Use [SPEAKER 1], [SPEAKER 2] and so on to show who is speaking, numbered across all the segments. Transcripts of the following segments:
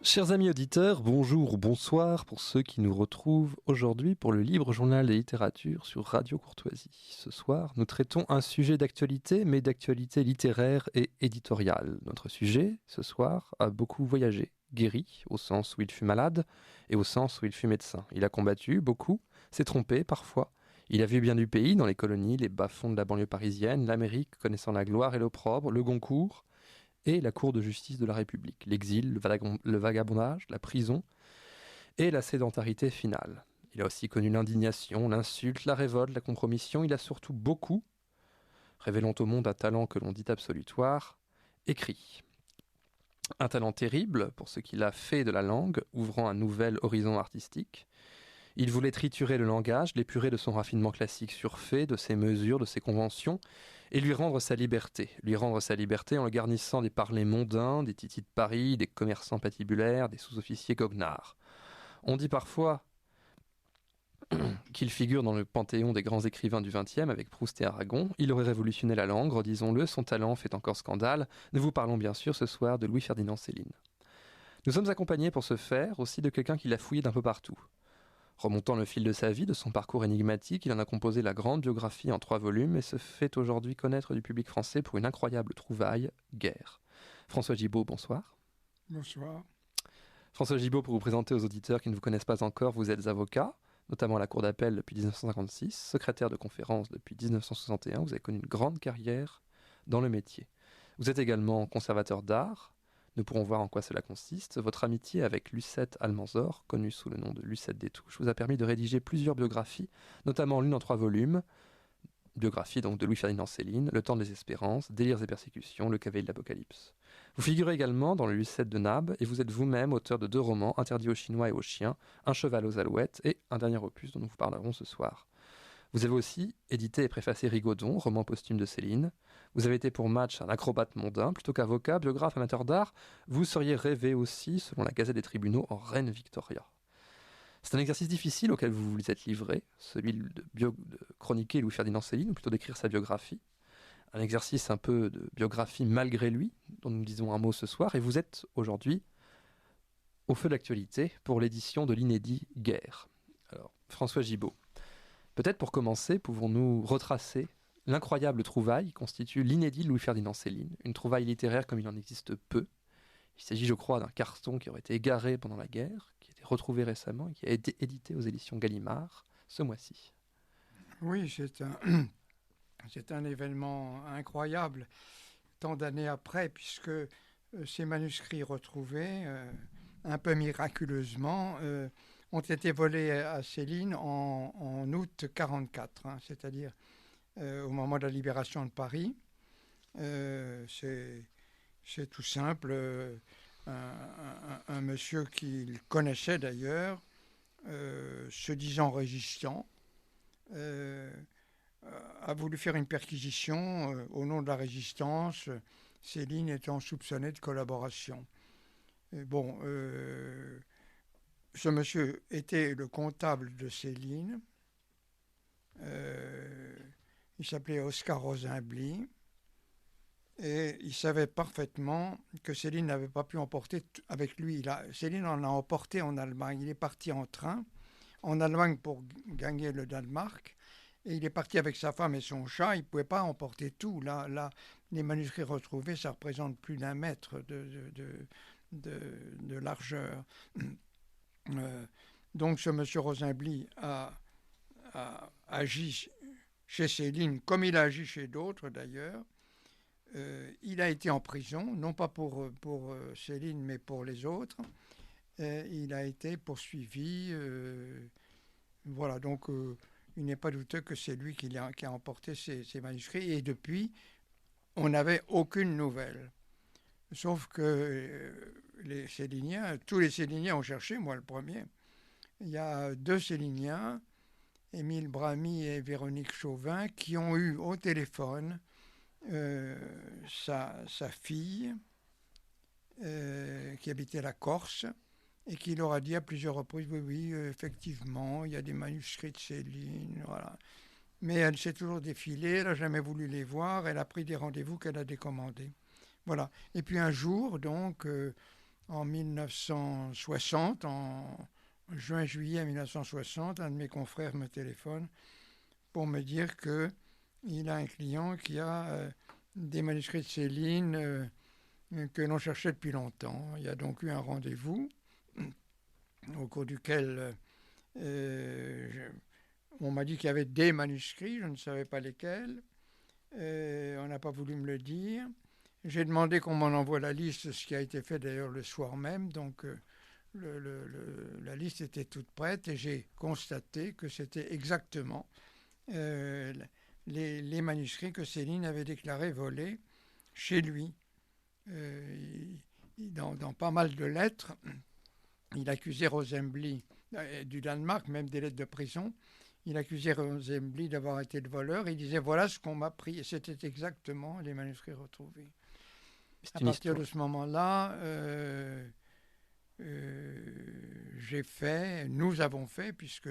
[SPEAKER 1] Chers amis auditeurs, bonjour ou bonsoir pour ceux qui nous retrouvent aujourd'hui pour le Libre Journal des littératures sur Radio Courtoisie. Ce soir, nous traitons un sujet d'actualité, mais d'actualité littéraire et éditoriale. Notre sujet, ce soir, a beaucoup voyagé. Guéri, au sens où il fut malade, et au sens où il fut médecin. Il a combattu, beaucoup, s'est trompé, parfois. Il a vu bien du pays, dans les colonies, les bas-fonds de la banlieue parisienne, l'Amérique connaissant la gloire et l'opprobre, le Goncourt, et la Cour de justice de la République, l'exil, le vagabondage, la prison et la sédentarité finale. Il a aussi connu l'indignation, l'insulte, la révolte, la compromission. Il a surtout beaucoup, révélant au monde un talent que l'on dit absolutoire, écrit. Un talent terrible pour ce qu'il a fait de la langue, ouvrant un nouvel horizon artistique. Il voulait triturer le langage, l'épurer de son raffinement classique surfait, de ses mesures, de ses conventions, et lui rendre sa liberté. Lui rendre sa liberté en le garnissant des parlers mondains, des titis de Paris, des commerçants patibulaires, des sous-officiers goguenards. On dit parfois qu'il figure dans le panthéon des grands écrivains du XXe avec Proust et Aragon. Il aurait révolutionné la langue, disons-le, son talent fait encore scandale. Nous vous parlons bien sûr ce soir de Louis-Ferdinand Céline. Nous sommes accompagnés pour ce faire aussi de quelqu'un qui l'a fouillé d'un peu partout. Remontant le fil de sa vie, de son parcours énigmatique, il en a composé la grande biographie en 3 volumes et se fait aujourd'hui connaître du public français pour une incroyable trouvaille, Guerre. François Gibault, bonsoir.
[SPEAKER 2] Bonsoir.
[SPEAKER 1] François Gibault, pour vous présenter aux auditeurs qui ne vous connaissent pas encore, vous êtes avocat, notamment à la Cour d'appel depuis 1956, secrétaire de conférence depuis 1961, vous avez connu une grande carrière dans le métier. Vous êtes également conservateur d'art. Nous pourrons voir en quoi cela consiste. Votre amitié avec Lucette Almanzor, connue sous le nom de Lucette des Touches, vous a permis de rédiger plusieurs biographies, notamment l'une en 3 volumes, biographie donc de Louis-Ferdinand Céline, Le temps des espérances, Délires et persécutions, Le cavalier de l'Apocalypse. Vous figurez également dans le Lucette de Nab, et vous êtes vous-même auteur de 2 romans, Interdit aux Chinois et aux chiens, Un cheval aux alouettes, et un dernier opus dont nous vous parlerons ce soir. Vous avez aussi édité et préfacé Rigaudon, roman posthume de Céline. Vous avez été pour Match un acrobate mondain, plutôt qu'avocat, biographe, amateur d'art. Vous seriez rêvé aussi, selon la Gazette des tribunaux, en Reine Victoria. C'est un exercice difficile auquel vous vous êtes livré, celui de chroniquer Louis-Ferdinand Céline, ou plutôt d'écrire sa biographie. Un exercice un peu de biographie malgré lui, dont nous disons un mot ce soir, et vous êtes aujourd'hui au feu de l'actualité pour l'édition de l'inédit Guerre. Alors, François Gibault. Peut-être pour commencer, pouvons-nous retracer l'incroyable trouvaille qui constitue l'inédit Louis-Ferdinand Céline, une trouvaille littéraire comme il en existe peu. Il s'agit, je crois, d'un carton qui aurait été égaré pendant la guerre, qui a été retrouvé récemment et qui a été édité aux éditions Gallimard ce mois-ci.
[SPEAKER 2] Oui, c'est un événement incroyable, tant d'années après, puisque ces manuscrits retrouvés, un peu miraculeusement, ont été volés à Céline en août 1944, hein, c'est-à-dire au moment de la libération de Paris. C'est tout simple, un monsieur qu'il connaissait d'ailleurs, se disant résistant, a voulu faire une perquisition au nom de la résistance, Céline étant soupçonnée de collaboration. Ce monsieur était le comptable de Céline. Il s'appelait Oscar Rosenbly. Et il savait parfaitement que Céline n'avait pas pu emporter avec lui. Céline en a emporté en Allemagne. Il est parti en train en Allemagne pour gagner le Danemark. Et il est parti avec sa femme et son chat. Il ne pouvait pas emporter tout. Là, les manuscrits retrouvés, ça représente plus d'1 mètre de largeur. Donc ce monsieur Rosenbly a agi chez Céline, comme il a agi chez d'autres d'ailleurs. Il a été en prison, non pas pour Céline, mais pour les autres. Il a été poursuivi. Voilà, donc il n'est pas douteux que c'est lui qui a emporté ces manuscrits. Et depuis, on n'avait aucune nouvelle. Sauf que les Céliniens, tous les Céliniens ont cherché, moi le premier. Il y a 2 Céliniens, Émile Bramy et Véronique Chauvin, qui ont eu au téléphone sa fille qui habitait la Corse et qui leur a dit à plusieurs reprises oui, effectivement, il y a des manuscrits de Céline, voilà. Mais elle s'est toujours défilée, elle n'a jamais voulu les voir, elle a pris des rendez-vous qu'elle a décommandés. Voilà. Et puis un jour, donc, en 1960, en juin-juillet 1960, un de mes confrères me téléphone pour me dire qu'il a un client qui a des manuscrits de Céline que l'on cherchait depuis longtemps. Il y a donc eu un rendez-vous au cours duquel on m'a dit qu'il y avait des manuscrits, je ne savais pas lesquels. On n'a pas voulu me le dire. J'ai demandé qu'on m'en envoie la liste, ce qui a été fait d'ailleurs le soir même. Donc la liste était toute prête et j'ai constaté que c'était exactement les manuscrits que Céline avait déclarés volés chez lui. Dans pas mal de lettres, il accusait Rosenbly du Danemark, même des lettres de prison. Il accusait Rosenbly d'avoir été le voleur. Il disait voilà ce qu'on m'a pris. Et c'était exactement les manuscrits retrouvés. À partir de ce moment-là, nous avons fait, puisque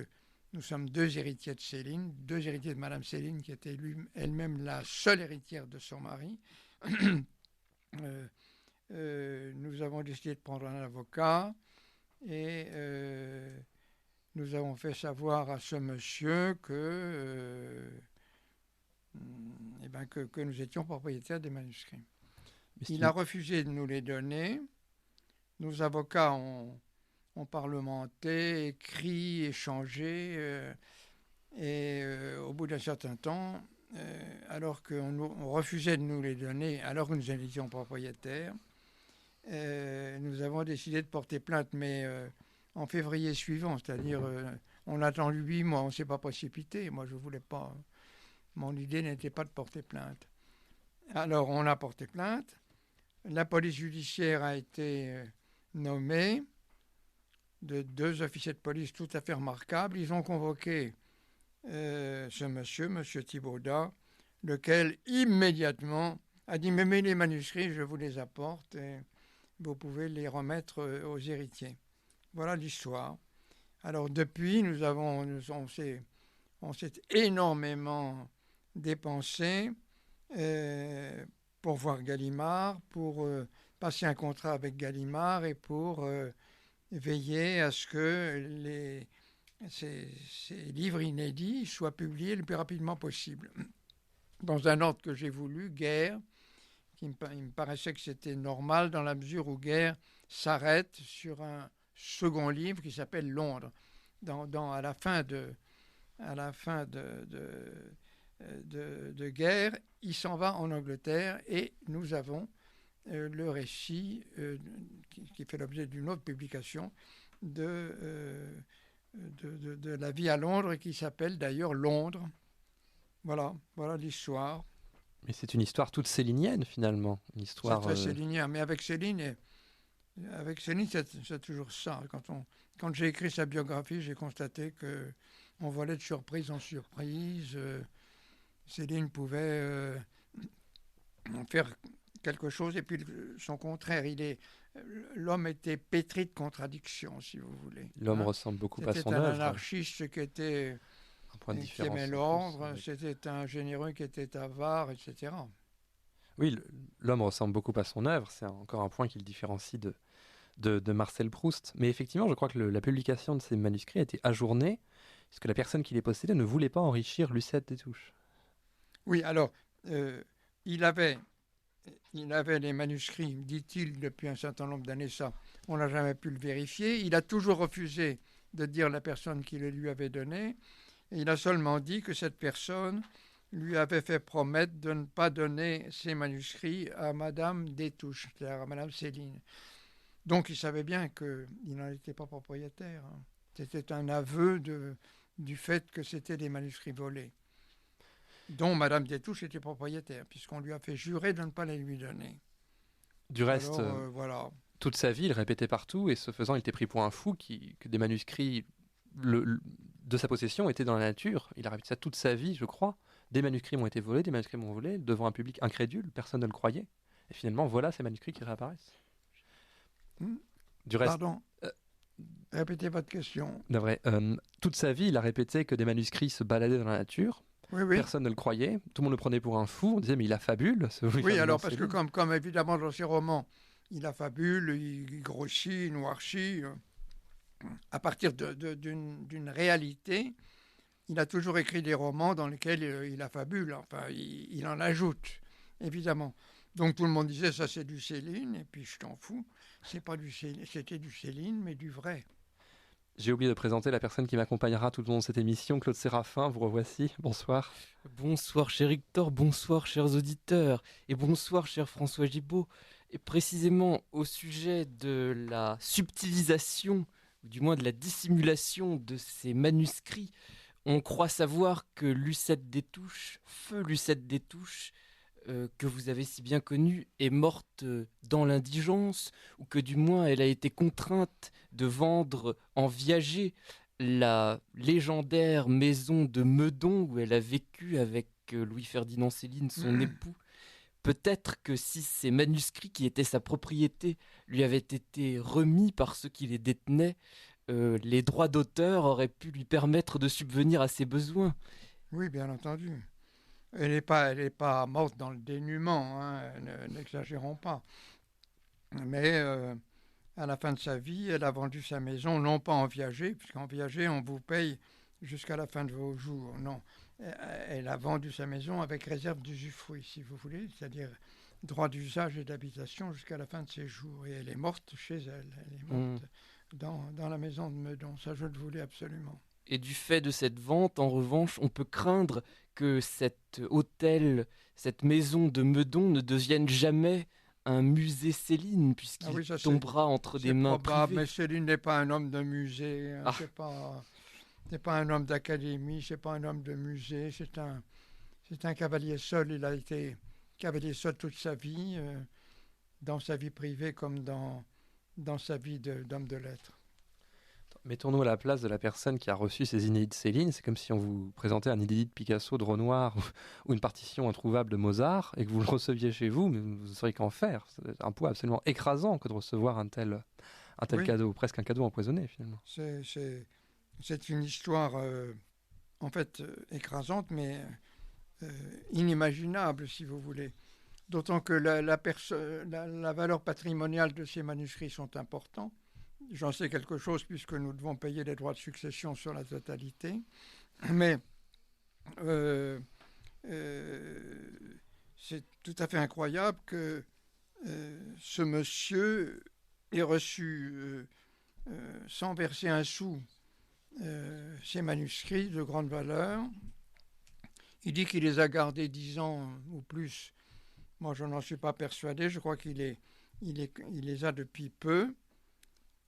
[SPEAKER 2] nous sommes deux héritiers de Céline, deux héritiers de Madame Céline, qui était elle-même la seule héritière de son mari. Nous avons décidé de prendre un avocat et nous avons fait savoir à ce monsieur que nous étions propriétaires des manuscrits. Il a refusé de nous les donner. Nos avocats ont parlementé, écrit, échangé, et au bout d'un certain temps, alors qu'on refusait de nous les donner, alors que nous en étions propriétaires, nous avons décidé de porter plainte, mais en février suivant, c'est-à-dire on a attendu 8 mois, on ne s'est pas précipité. Moi, je ne voulais pas. Mon idée n'était pas de porter plainte. Alors, on a porté plainte. La police judiciaire a été nommée de 2 officiers de police tout à fait remarquables. Ils ont convoqué ce monsieur Thibaudat, lequel immédiatement a dit mais les manuscrits, je vous les apporte et vous pouvez les remettre aux héritiers. Voilà l'histoire. Alors depuis, on s'est énormément dépensé pour voir Gallimard, pour passer un contrat avec Gallimard et pour veiller à ce que ces livres inédits soient publiés le plus rapidement possible. Dans un ordre que j'ai voulu, Guerre, il me paraissait que c'était normal dans la mesure où Guerre s'arrête sur un second livre qui s'appelle Londres. À la fin de Guerre, il s'en va en Angleterre et nous avons le récit qui fait l'objet d'une autre publication de la vie à Londres et qui s'appelle d'ailleurs Londres. Voilà l'histoire.
[SPEAKER 1] Mais c'est une histoire toute célinienne finalement.
[SPEAKER 2] C'est très célinien, mais avec Céline, c'est toujours ça. Quand j'ai écrit sa biographie, j'ai constaté qu'on volait de surprise en surprise. Céline pouvait faire quelque chose et puis son contraire. L'homme était pétri de contradictions, si vous voulez.
[SPEAKER 1] L'homme ressemble beaucoup à son œuvre.
[SPEAKER 2] C'était un anarchiste qui aimait l'ordre, c'était un généreux qui était avare, etc.
[SPEAKER 1] Oui, l'homme ressemble beaucoup à son œuvre, c'est encore un point qui le différencie de Marcel Proust. Mais effectivement, je crois que la publication de ces manuscrits a été ajournée, puisque la personne qui les possédait ne voulait pas enrichir Lucette Destouches.
[SPEAKER 2] Oui, alors, il avait les manuscrits, dit-il, depuis un certain nombre d'années, ça, on n'a jamais pu le vérifier. Il a toujours refusé de dire la personne qui les lui avait donnés. Et il a seulement dit que cette personne lui avait fait promettre de ne pas donner ses manuscrits à Madame Destouches, c'est-à-dire à Madame Céline. Donc il savait bien qu'il n'en était pas propriétaire. C'était un aveu du fait que c'était des manuscrits volés, dont Madame Destouches était propriétaire, puisqu'on lui a fait jurer de ne pas les lui donner.
[SPEAKER 1] Du reste,
[SPEAKER 2] voilà.
[SPEAKER 1] Toute sa vie, il répétait partout, et ce faisant, il était pris pour un fou, que des manuscrits de sa possession étaient dans la nature. Il a répété ça toute sa vie, je crois. Des manuscrits m'ont été volés, des manuscrits m'ont volé, devant un public incrédule, personne ne le croyait. Et finalement, voilà ces manuscrits qui réapparaissent. Du reste,
[SPEAKER 2] pardon, répétez votre question.
[SPEAKER 1] Toute sa vie, il a répété que des manuscrits se baladaient dans la nature.
[SPEAKER 2] Oui.
[SPEAKER 1] Personne ne le croyait. Tout le monde le prenait pour un fou. On disait, mais il affabule.
[SPEAKER 2] Oui, alors parce que comme évidemment dans ses romans, il affabule, il grossit, il noircit. À partir d'une réalité, il a toujours écrit des romans dans lesquels il affabule, enfin, il en ajoute, évidemment. Donc tout le monde disait, ça c'est du Céline, et puis je t'en fous, c'était du Céline, mais du vrai.
[SPEAKER 1] J'ai oublié de présenter la personne qui m'accompagnera tout au long de cette émission, Claude Séraphin, vous revoici, bonsoir.
[SPEAKER 3] Bonsoir cher Hector, bonsoir chers auditeurs, et bonsoir cher François Gibault. Et précisément au sujet de la subtilisation, ou du moins de la dissimulation de ces manuscrits, on croit savoir que Lucette Détouche, feu Lucette Détouche, que vous avez si bien connue, est morte dans l'indigence, ou que du moins elle a été contrainte de vendre en viager la légendaire maison de Meudon où elle a vécu avec Louis-Ferdinand Céline, son époux. Peut-être que si ces manuscrits qui étaient sa propriété lui avaient été remis par ceux qui les détenaient, les droits d'auteur auraient pu lui permettre de subvenir à ses besoins.
[SPEAKER 2] Oui, bien entendu. Elle n'est pas morte dans le dénuement, hein, n'exagérons pas. Mais à la fin de sa vie, elle a vendu sa maison, non pas en viager, puisqu'en viager, on vous paye jusqu'à la fin de vos jours. Non, elle a vendu sa maison avec réserve d'usufruit, si vous voulez, c'est-à-dire droit d'usage et d'habitation jusqu'à la fin de ses jours. Et elle est morte chez elle, elle est morte dans la maison de Meudon. Ça, je le voulais absolument.
[SPEAKER 3] Et du fait de cette vente, en revanche, on peut craindre que cet hôtel, cette maison de Meudon ne devienne jamais un musée Céline, puisqu'il tombera entre des mains
[SPEAKER 2] probable,
[SPEAKER 3] privées.
[SPEAKER 2] Mais Céline n'est pas un homme de musée, hein, c'est pas un homme d'académie, c'est pas un homme de musée, c'est un cavalier seul. Il a été cavalier seul toute sa vie, dans sa vie privée comme dans sa vie d'homme de lettres.
[SPEAKER 1] Mettons-nous à la place de la personne qui a reçu ces inédits de Céline. C'est comme si on vous présentait un inédit de Picasso, de Renoir ou une partition introuvable de Mozart et que vous le receviez chez vous, mais vous ne sauriez qu'en faire. C'est un poids absolument écrasant que de recevoir un tel
[SPEAKER 2] Oui.
[SPEAKER 1] cadeau, presque un cadeau empoisonné finalement.
[SPEAKER 2] C'est une histoire en fait écrasante, mais inimaginable si vous voulez. D'autant que la valeur patrimoniale de ces manuscrits sont importants. J'en sais quelque chose puisque nous devons payer les droits de succession sur la totalité. Mais c'est tout à fait incroyable que ce monsieur ait reçu, sans verser un sou, ces manuscrits de grande valeur. Il dit qu'il les a gardés 10 ans ou plus. Moi, je n'en suis pas persuadé. Je crois qu'il les a depuis peu.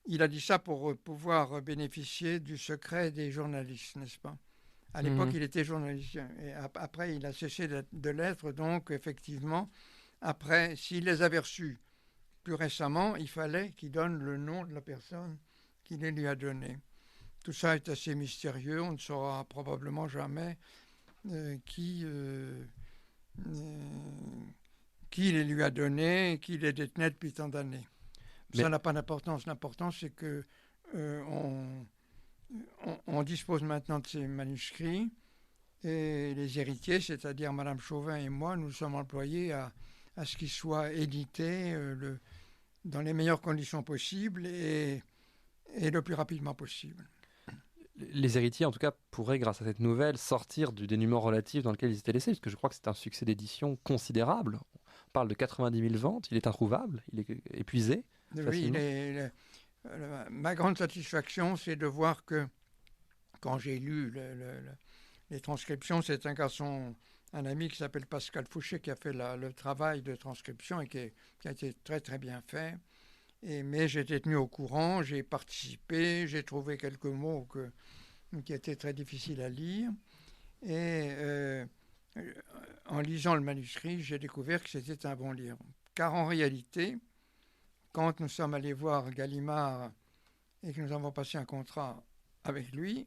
[SPEAKER 2] Il a dit ça pour pouvoir bénéficier du secret des journalistes, n'est-ce pas? À l'époque, il était journaliste. Et après, il a cessé de l'être. Donc, effectivement, après, s'il les avait reçus plus récemment, il fallait qu'il donne le nom de la personne qui les lui a donnés. Tout ça est assez mystérieux. On ne saura probablement jamais qui les lui a donnés, qui les détenait depuis tant d'années. Mais ça n'a pas d'importance. L'important, c'est que on dispose maintenant de ces manuscrits et les héritiers, c'est-à-dire Madame Chauvin et moi, nous sommes employés à ce qu'ils soient édités dans les meilleures conditions possibles et le plus rapidement possible.
[SPEAKER 1] Les héritiers, en tout cas, pourraient, grâce à cette nouvelle, sortir du dénuement relatif dans lequel ils étaient laissés, parce que je crois que c'est un succès d'édition considérable. On parle de 90 000 ventes, il est introuvable, il est épuisé.
[SPEAKER 2] Oui, ma grande satisfaction, c'est de voir que quand j'ai lu les transcriptions, c'est un garçon, un ami qui s'appelle Pascal Fouché qui a fait le travail de transcription et qui a été très très bien fait. Mais j'étais tenu au courant, j'ai participé, j'ai trouvé quelques mots qui étaient très difficiles à lire. Et en lisant le manuscrit, j'ai découvert que c'était un bon livre. Car en réalité, quand nous sommes allés voir Gallimard et que nous avons passé un contrat avec lui,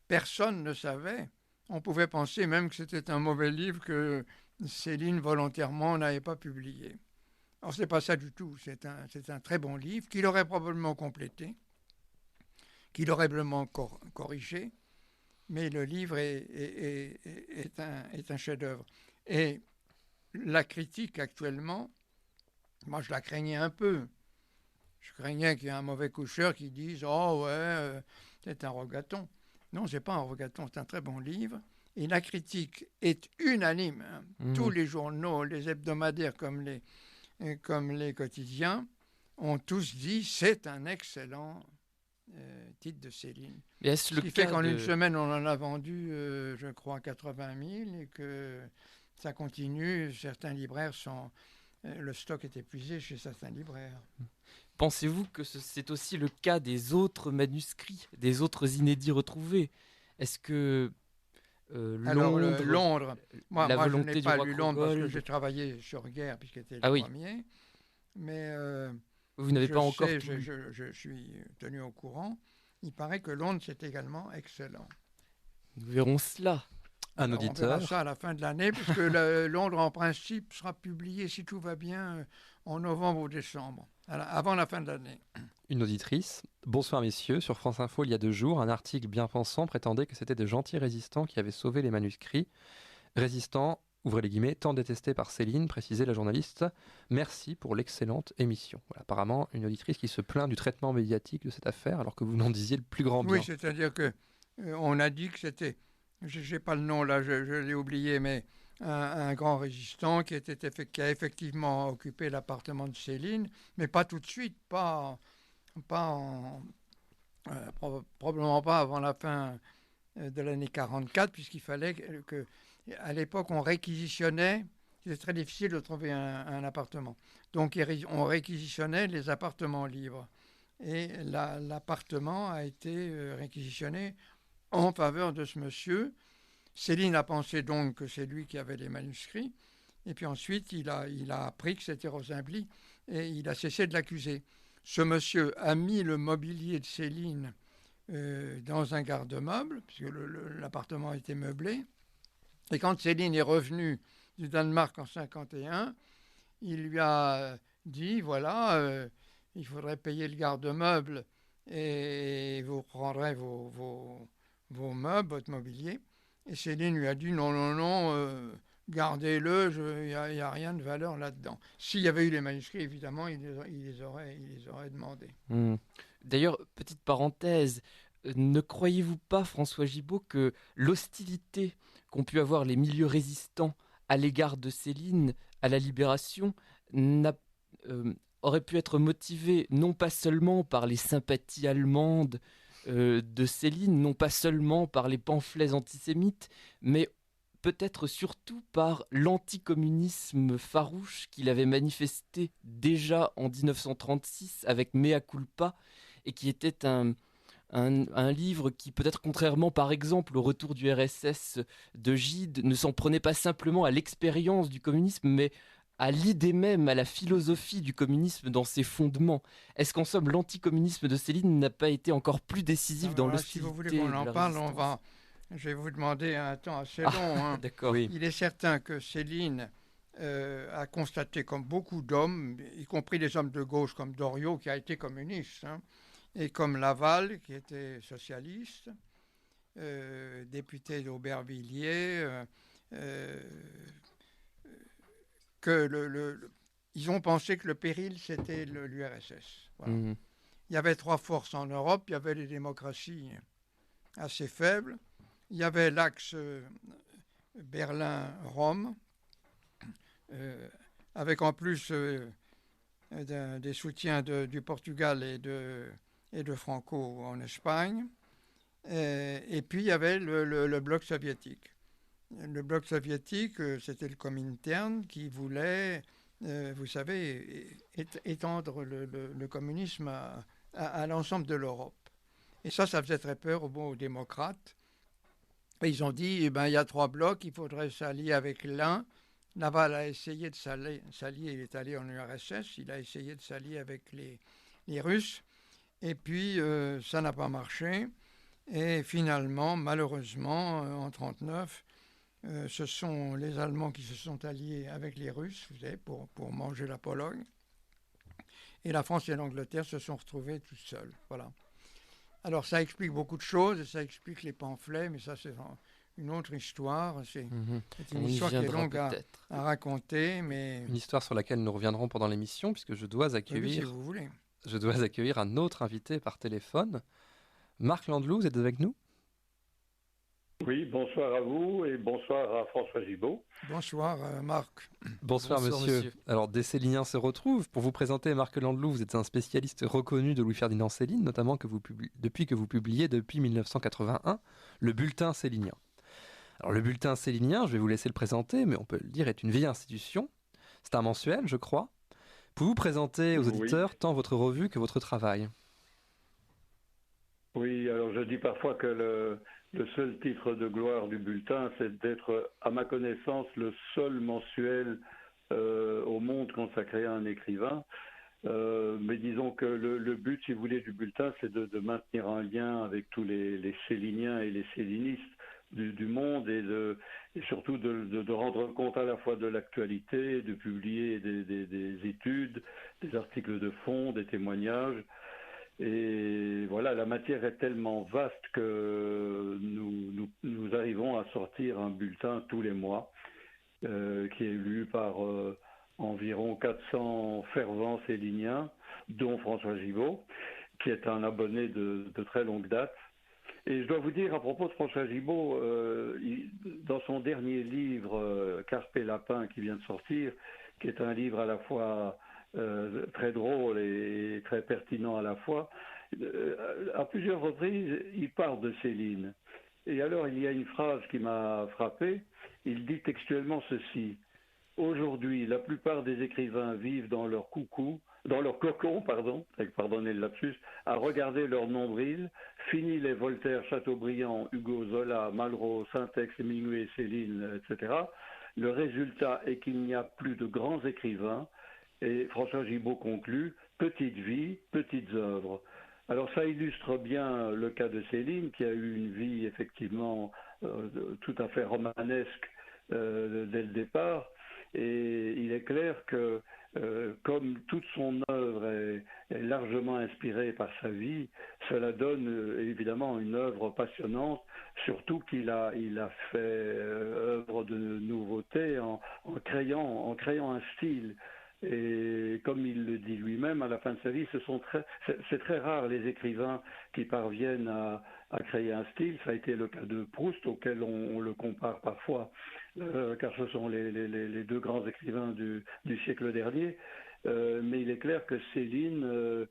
[SPEAKER 2] personne ne savait. On pouvait penser même que c'était un mauvais livre que Céline volontairement n'avait pas publié. Alors, ce n'est pas ça du tout. C'est un très bon livre qu'il aurait probablement complété, qu'il aurait probablement corrigé, mais le livre est un chef-d'œuvre. Et la critique actuellement Moi, je la craignais un peu. Je craignais qu'il y ait un mauvais coucheur qui dise « Oh ouais, c'est un rogaton ». Non, c'est pas un rogaton, c'est un très bon livre. Et la critique est unanime. Hein. Tous les journaux, les hebdomadaires comme les quotidiens, ont tous dit c'est un excellent titre de Céline.
[SPEAKER 3] Mais est-ce
[SPEAKER 2] Ce
[SPEAKER 3] le
[SPEAKER 2] qui fait
[SPEAKER 3] cas
[SPEAKER 2] qu'en une
[SPEAKER 3] de...
[SPEAKER 2] semaine, on en a vendu, je crois, 80 000 et que ça continue. Certains libraires le stock est épuisé chez certains libraires.
[SPEAKER 3] Pensez-vous que c'est aussi le cas des autres manuscrits, des autres inédits retrouvés? Est-ce que
[SPEAKER 2] Alors,
[SPEAKER 3] Londres,
[SPEAKER 2] Londres,
[SPEAKER 3] la
[SPEAKER 2] moi je n'ai
[SPEAKER 3] volonté du
[SPEAKER 2] pas
[SPEAKER 3] roi
[SPEAKER 2] lu Londres parce que
[SPEAKER 3] Krogold...
[SPEAKER 2] j'ai travaillé sur Guerre puisqu'il était le
[SPEAKER 3] Ah oui,
[SPEAKER 2] premier. Mais
[SPEAKER 3] vous n'avez
[SPEAKER 2] je
[SPEAKER 3] pas encore
[SPEAKER 2] sais,
[SPEAKER 3] tout lu.
[SPEAKER 2] je suis tenu au courant. Il paraît que Londres, c'est également excellent.
[SPEAKER 3] Nous verrons cela.
[SPEAKER 1] Un
[SPEAKER 2] Alors, on verra
[SPEAKER 1] auditeur.
[SPEAKER 2] ça à la fin de l'année, puisque Londres, en principe, sera publié, si tout va bien, en novembre ou décembre, avant la fin de l'année.
[SPEAKER 1] Une auditrice. Bonsoir messieurs, sur France Info il y a 2 jours, un article bien pensant prétendait que c'était de gentils résistants qui avaient sauvé les manuscrits. Résistants, ouvrez les guillemets, tant détestés par Céline, précisait la journaliste. Merci pour l'excellente émission. Voilà, apparemment, une auditrice qui se plaint du traitement médiatique de cette affaire, alors que vous n'en disiez le plus grand bien.
[SPEAKER 2] Oui, c'est-à-dire que on a dit que c'était, je n'ai pas le nom là, je l'ai oublié, mais un grand résistant qui a effectivement occupé l'appartement de Céline, mais pas tout de suite, probablement pas avant la fin de l'année 44, puisqu'il fallait que, à l'époque, on réquisitionnait. C'était très difficile de trouver un appartement. Donc, on réquisitionnait les appartements libres. Et l'appartement a été réquisitionné en faveur de ce monsieur. Céline a pensé donc que c'est lui qui avait les manuscrits. Et puis ensuite, il a appris que c'était Rosainbly et il a cessé de l'accuser. Ce monsieur a mis le mobilier de Céline dans un garde-meuble, puisque l'appartement était meublé. Et quand Céline est revenue du Danemark en 1951, il lui a dit, voilà, il faudrait payer le garde-meuble et vous prendrez vos meubles, votre mobilier. Et Céline lui a dit, non, non, non, gardez-le, il n'y a rien de valeur là-dedans. S'il y avait eu les manuscrits, évidemment, il les aurait demandés.
[SPEAKER 3] D'ailleurs, petite parenthèse, ne croyez-vous pas, François Gibault, que l'hostilité qu'ont pu avoir les milieux résistants à l'égard de Céline à la Libération aurait pu être motivée non pas seulement par les sympathies allemandes de Céline, non pas seulement par les pamphlets antisémites, mais peut-être surtout par l'anticommunisme farouche qu'il avait manifesté déjà en 1936 avec Mea culpa, et qui était un livre qui, peut-être contrairement par exemple au retour du RSS de Gide, ne s'en prenait pas simplement à l'expérience du communisme, mais à l'idée même, à la philosophie du communisme dans ses fondements. Est-ce qu'en somme, l'anticommunisme de Céline n'a pas été encore plus décisif dans l'hostilité?
[SPEAKER 2] Si vous voulez qu'on en parle, je vais vous demander un temps assez long. Hein.
[SPEAKER 3] D'accord.
[SPEAKER 1] Oui.
[SPEAKER 2] Il est certain que Céline a constaté, comme beaucoup d'hommes, y compris des hommes de gauche comme Doriot, qui a été communiste, hein, et comme Laval, qui était socialiste, député d'Aubervilliers, ils ont pensé que le péril, c'était l'URSS. Voilà. Il y avait 3 forces en Europe. Il y avait les démocraties assez faibles. Il y avait l'axe Berlin-Rome, avec en plus des soutiens du Portugal et de Franco en Espagne. Et puis il y avait le bloc soviétique. Le bloc soviétique, c'était le Comintern qui voulait, vous savez, étendre le communisme à l'ensemble de l'Europe. Et ça faisait très peur aux démocrates. Et ils ont dit, il y a 3 blocs, il faudrait s'allier avec l'un. Laval a essayé de s'allier, il est allé en URSS, il a essayé de s'allier avec les Russes. Et puis, ça n'a pas marché. Et finalement, malheureusement, en 1939, ce sont les Allemands qui se sont alliés avec les Russes, vous savez, pour manger la Pologne. Et la France et l'Angleterre se sont retrouvés toutes seules. Voilà. Alors ça explique beaucoup de choses, et ça explique les pamphlets, mais ça c'est une autre histoire. C'est une
[SPEAKER 3] On y
[SPEAKER 2] histoire qui est
[SPEAKER 3] viendra
[SPEAKER 2] longue
[SPEAKER 3] peut-être.
[SPEAKER 2] à raconter, mais
[SPEAKER 1] Une histoire sur laquelle nous reviendrons pendant l'émission, puisque
[SPEAKER 2] oui, si vous voulez.
[SPEAKER 1] je dois accueillir un autre invité par téléphone. Marc Landeloup, vous êtes avec nous?
[SPEAKER 4] Oui, bonsoir à vous et bonsoir à François Gibault.
[SPEAKER 2] Bonsoir, Marc.
[SPEAKER 1] Bonsoir, monsieur. Alors, des Céliniens se retrouvent. Pour vous présenter, Marc Landeloup, vous êtes un spécialiste reconnu de Louis-Ferdinand Céline, notamment depuis que vous publiez depuis 1981 le Bulletin célinien. Alors, le Bulletin célinien, je vais vous laisser le présenter, mais on peut le dire, est une vieille institution. C'est un mensuel, je crois. Pouvez-vous présenter aux auditeurs tant votre revue que votre travail?
[SPEAKER 4] Oui, alors je dis parfois que le seul titre de gloire du bulletin, c'est d'être, à ma connaissance, le seul mensuel au monde consacré à un écrivain. Mais disons que le but, si vous voulez, du bulletin, c'est de maintenir un lien avec tous les Céliniens et les Célinistes du monde et surtout de rendre compte à la fois de l'actualité, de publier des études, des articles de fond, des témoignages. Et voilà, la matière est tellement vaste que nous arrivons à sortir un bulletin tous les mois qui est lu par environ 400 fervents céliniens, dont François Gibault, qui est un abonné de très longue date. Et je dois vous dire, à propos de François Gibault, dans son dernier livre, Carpe Lapin, qui vient de sortir, qui est un livre à la fois très drôle et très pertinent à la fois, à plusieurs reprises, il parle de Céline. Et alors, il y a une phrase qui m'a frappé. Il dit textuellement ceci: aujourd'hui, la plupart des écrivains vivent dans leur cocon, pardonnez le lapsus, à regarder leur nombril. Fini les Voltaire, Chateaubriand, Hugo, Zola, Malraux, Saint-Exupéry, Hemingway, Céline, etc. Le résultat est qu'il n'y a plus de grands écrivains. Et François Gibault conclut: petite vie, petites œuvres. Alors ça illustre bien le cas de Céline, qui a eu une vie effectivement tout à fait romanesque dès le départ. Et il est clair que comme toute son œuvre est largement inspirée par sa vie, cela donne évidemment une œuvre passionnante, surtout qu'il a fait œuvre de nouveauté en créant un style. Et comme il le dit lui-même, à la fin de sa vie, c'est très rare les écrivains qui parviennent à créer un style. Ça a été le cas de Proust, auquel on le compare parfois, car ce sont les deux grands écrivains du siècle dernier. Mais il est clair que Céline,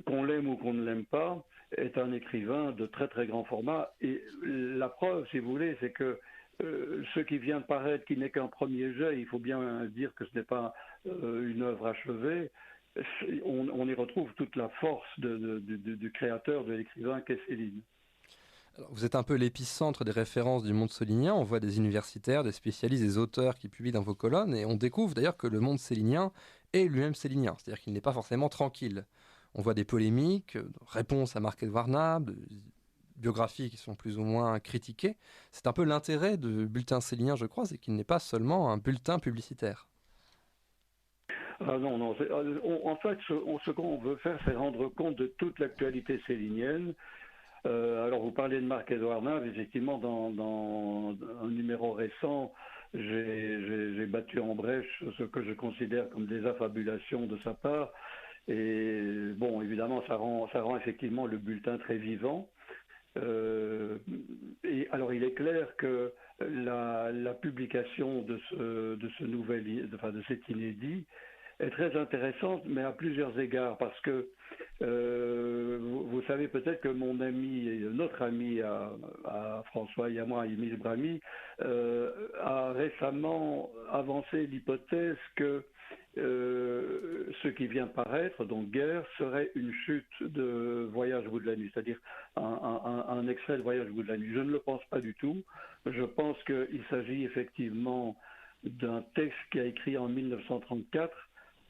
[SPEAKER 4] qu'on l'aime ou qu'on ne l'aime pas, est un écrivain de très très grand format. Et la preuve, si vous voulez, c'est que ce qui vient de paraître, qui n'est qu'un premier jet, il faut bien dire que ce n'est pas une œuvre achevée. On y retrouve toute la force du créateur, de l'écrivain qu'est Céline.
[SPEAKER 1] Alors, vous êtes un peu l'épicentre des références du monde célinien. On voit des universitaires, des spécialistes, des auteurs qui publient dans vos colonnes, et on découvre d'ailleurs que le monde célinien est lui-même célinien, c'est-à-dire qu'il n'est pas forcément tranquille. On voit des polémiques, réponses à Marc-Édouard Nab, biographies qui sont plus ou moins critiquées. C'est un peu l'intérêt du bulletin célinien, je crois, c'est qu'il n'est pas seulement un bulletin publicitaire.
[SPEAKER 4] Ah non, non. En fait, ce qu'on veut faire, c'est rendre compte de toute l'actualité célinienne. Alors, vous parlez de Marc-Édouard Nab. Effectivement, dans un numéro récent, j'ai battu en brèche ce que je considère comme des affabulations de sa part. Et bon, évidemment, ça rend effectivement le bulletin très vivant. Et alors, il est clair que la publication de ce nouvel, enfin de cet inédit, est très intéressante, mais à plusieurs égards, parce que vous savez peut-être que notre ami à François et à moi, Émile Bramy, a récemment avancé l'hypothèse que ce qui vient de paraître, donc Guerre, serait une chute de Voyage au bout de la nuit, c'est-à-dire un extrait de Voyage au bout de la nuit. Je ne le pense pas du tout. Je pense qu'il s'agit effectivement d'un texte qui a écrit en 1934,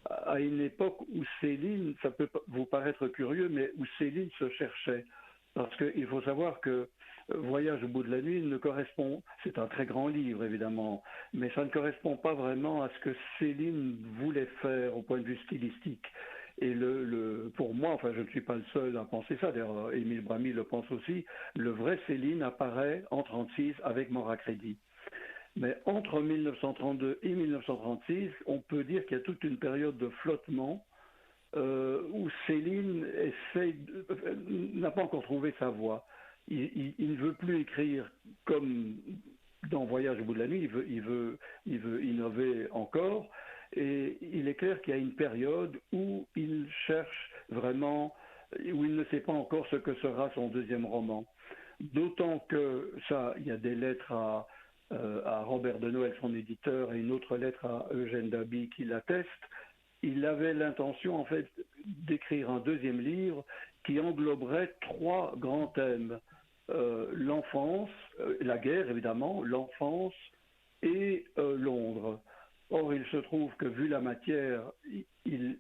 [SPEAKER 4] à une époque où Céline, ça peut vous paraître curieux, mais où Céline se cherchait. Parce qu'il faut savoir que Voyage au bout de la nuit ne correspond, c'est un très grand livre évidemment, mais ça ne correspond pas vraiment à ce que Céline voulait faire au point de vue stylistique. Et pour moi, enfin je ne suis pas le seul à penser ça, d'ailleurs Émile Bramy le pense aussi, le vrai Céline apparaît en 1936 avec Mort à crédit. Mais entre 1932 et 1936, on peut dire qu'il y a toute une période de flottement où Céline n'a pas encore trouvé sa voie. Il ne veut plus écrire comme dans Voyage au bout de la nuit, il veut innover encore. Et il est clair qu'il y a une période où il cherche vraiment, où il ne sait pas encore ce que sera son deuxième roman. D'autant que ça, il y a des lettres à Robert de Noël, son éditeur, et une autre lettre à Eugène Daby qui l'atteste. Il avait l'intention, en fait, d'écrire un deuxième livre qui engloberait 3 grands thèmes. L'enfance, la guerre évidemment, l'enfance et Londres. Or, il se trouve que, vu la matière, il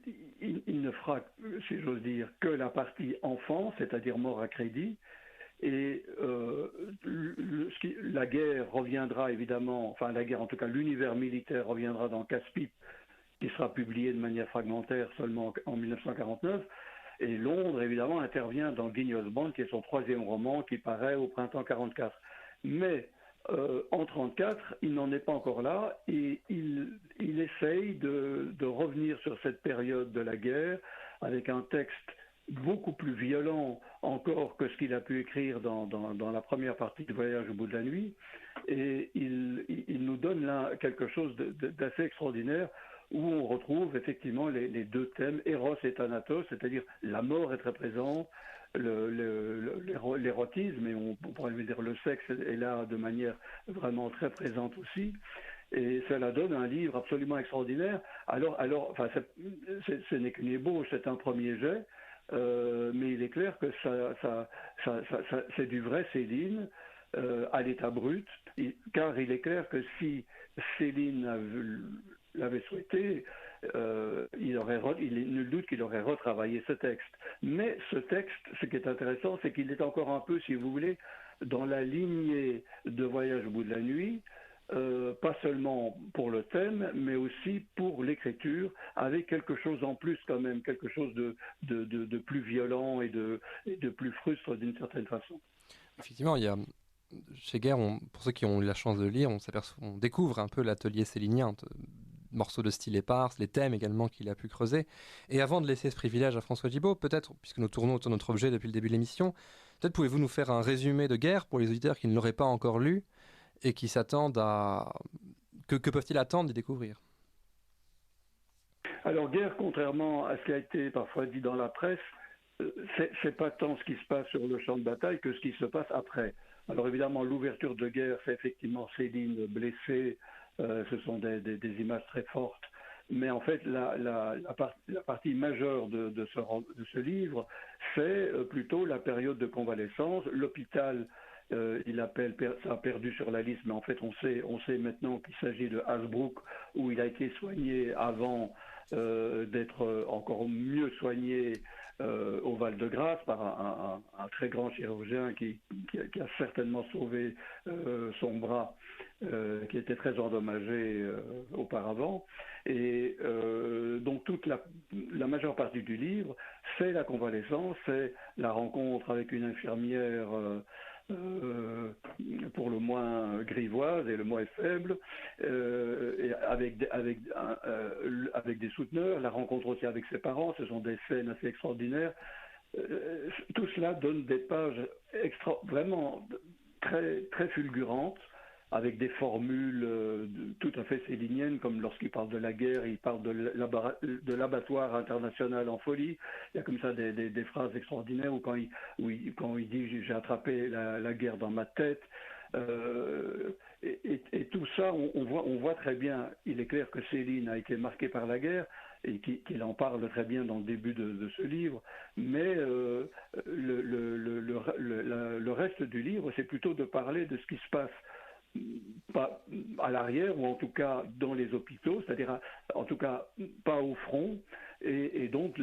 [SPEAKER 4] ne fera, si j'ose dire, que la partie enfance, c'est-à-dire Mort à crédit. Et la guerre reviendra évidemment, enfin la guerre, en tout cas l'univers militaire reviendra dans Casse-Pipe, qui sera publié de manière fragmentaire seulement en 1949. Et Londres, évidemment, intervient dans Guignol's Band, qui est son 3e roman, qui paraît au printemps 1944. Mais en 1934, il n'en est pas encore là, et il essaye de revenir sur cette période de la guerre avec un texte beaucoup plus violent encore que ce qu'il a pu écrire dans la première partie de Voyage au bout de la nuit. Et il nous donne là quelque chose d'assez extraordinaire, où on retrouve effectivement les 2 thèmes, Eros et Thanatos, c'est-à-dire la mort est très présente, l'érotisme, et on pourrait dire le sexe est là de manière vraiment très présente aussi. Et cela donne un livre absolument extraordinaire. Alors enfin, ce n'est qu'une ébauche, c'est un premier jet, mais il est clair que c'est du vrai Céline à l'état brut, car il est clair que si Céline l'avait souhaité, il est nul doute qu'il aurait retravaillé ce texte. Mais ce texte, ce qui est intéressant, c'est qu'il est encore un peu, si vous voulez, dans la lignée de Voyage au bout de la nuit, pas seulement pour le thème, mais aussi pour l'écriture, avec quelque chose en plus quand même, quelque chose de plus violent et de plus frustre d'une certaine façon.
[SPEAKER 1] Effectivement, il y a chez Guerre, pour ceux qui ont eu la chance de lire, on découvre un peu l'atelier célinien, morceaux de style éparse, les thèmes également qu'il a pu creuser. Et avant de laisser ce privilège à François Gibault, peut-être, puisque nous tournons autour de notre objet depuis le début de l'émission, peut-être pouvez-vous nous faire un résumé de Guerre pour les auditeurs qui ne l'auraient pas encore lu et qui s'attendent à... Que peuvent-ils attendre d'y découvrir?
[SPEAKER 4] Alors Guerre, contrairement à ce qui a été parfois dit dans la presse, c'est pas tant ce qui se passe sur le champ de bataille que ce qui se passe après. Alors évidemment, l'ouverture de Guerre, c'est effectivement Céline blessée, ce sont des images très fortes, mais en fait la partie majeure de ce livre, c'est plutôt la période de convalescence. L'hôpital, ça a perdu sur la liste, mais en fait on sait maintenant qu'il s'agit de Hasbrouck, où il a été soigné avant d'être encore mieux soigné au Val-de-Grâce par un très grand chirurgien qui a certainement sauvé son bras qui était très endommagé auparavant. Et donc toute la majeure partie du livre, c'est la convalescence, c'est la rencontre avec une infirmière pour le moins grivoise et le moins faible, et avec des souteneurs, la rencontre aussi avec ses parents, ce sont des scènes assez extraordinaires. Tout cela donne des pages vraiment très, très fulgurantes, avec des formules tout à fait céliniennes, comme lorsqu'il parle de la guerre, il parle de l'abattoir international en folie. Il y a comme ça des phrases extraordinaires où quand il dit « j'ai attrapé la guerre dans ma tête ». Et tout ça, on voit très bien, il est clair que Céline a été marquée par la guerre et qu'il en parle très bien dans le début de ce livre, mais le reste du livre, c'est plutôt de parler de ce qui se passe pas à l'arrière, ou en tout cas dans les hôpitaux, c'est-à-dire en tout cas pas au front, et donc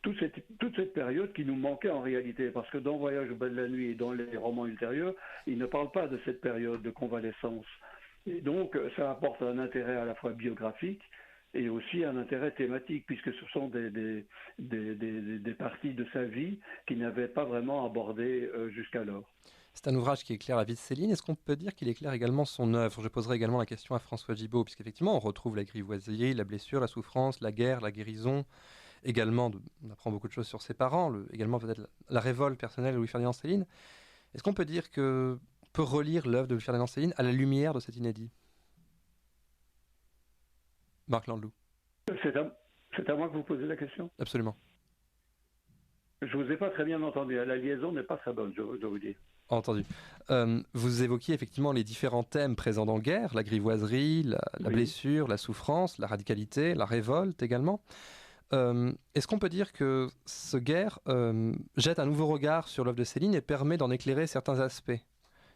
[SPEAKER 4] toute cette période qui nous manquait en réalité, parce que dans Voyage au bout de la nuit et dans les romans ultérieurs, ils ne parlent pas de cette période de convalescence. Et donc ça apporte un intérêt à la fois biographique et aussi un intérêt thématique, puisque ce sont des parties de sa vie qu'il n'avait pas vraiment abordées jusqu'alors.
[SPEAKER 1] C'est un ouvrage qui éclaire la vie de Céline. Est-ce qu'on peut dire qu'il éclaire également son œuvre? Je poserai également la question à François Gibault, puisqu'effectivement, on retrouve la grivoiserie, la blessure, la souffrance, la guerre, la guérison. Également, on apprend beaucoup de choses sur ses parents, également peut-être la révolte personnelle de Louis-Ferdinand Céline. Est-ce qu'on peut dire qu'on peut relire l'œuvre de Louis-Ferdinand Céline à la lumière de cet inédit? Marc Landelou.
[SPEAKER 4] C'est à moi que vous posez la question?
[SPEAKER 1] Absolument.
[SPEAKER 4] Je ne vous ai pas très bien entendu. La liaison n'est pas très bonne, je dois vous dire.
[SPEAKER 1] Entendu. Vous évoquiez effectivement les différents thèmes présents dans Guerre, la grivoiserie, la blessure, la souffrance, la radicalité, la révolte également. Est-ce qu'on peut dire que ce Guerre jette un nouveau regard sur l'œuvre de Céline et permet d'en éclairer certains aspects?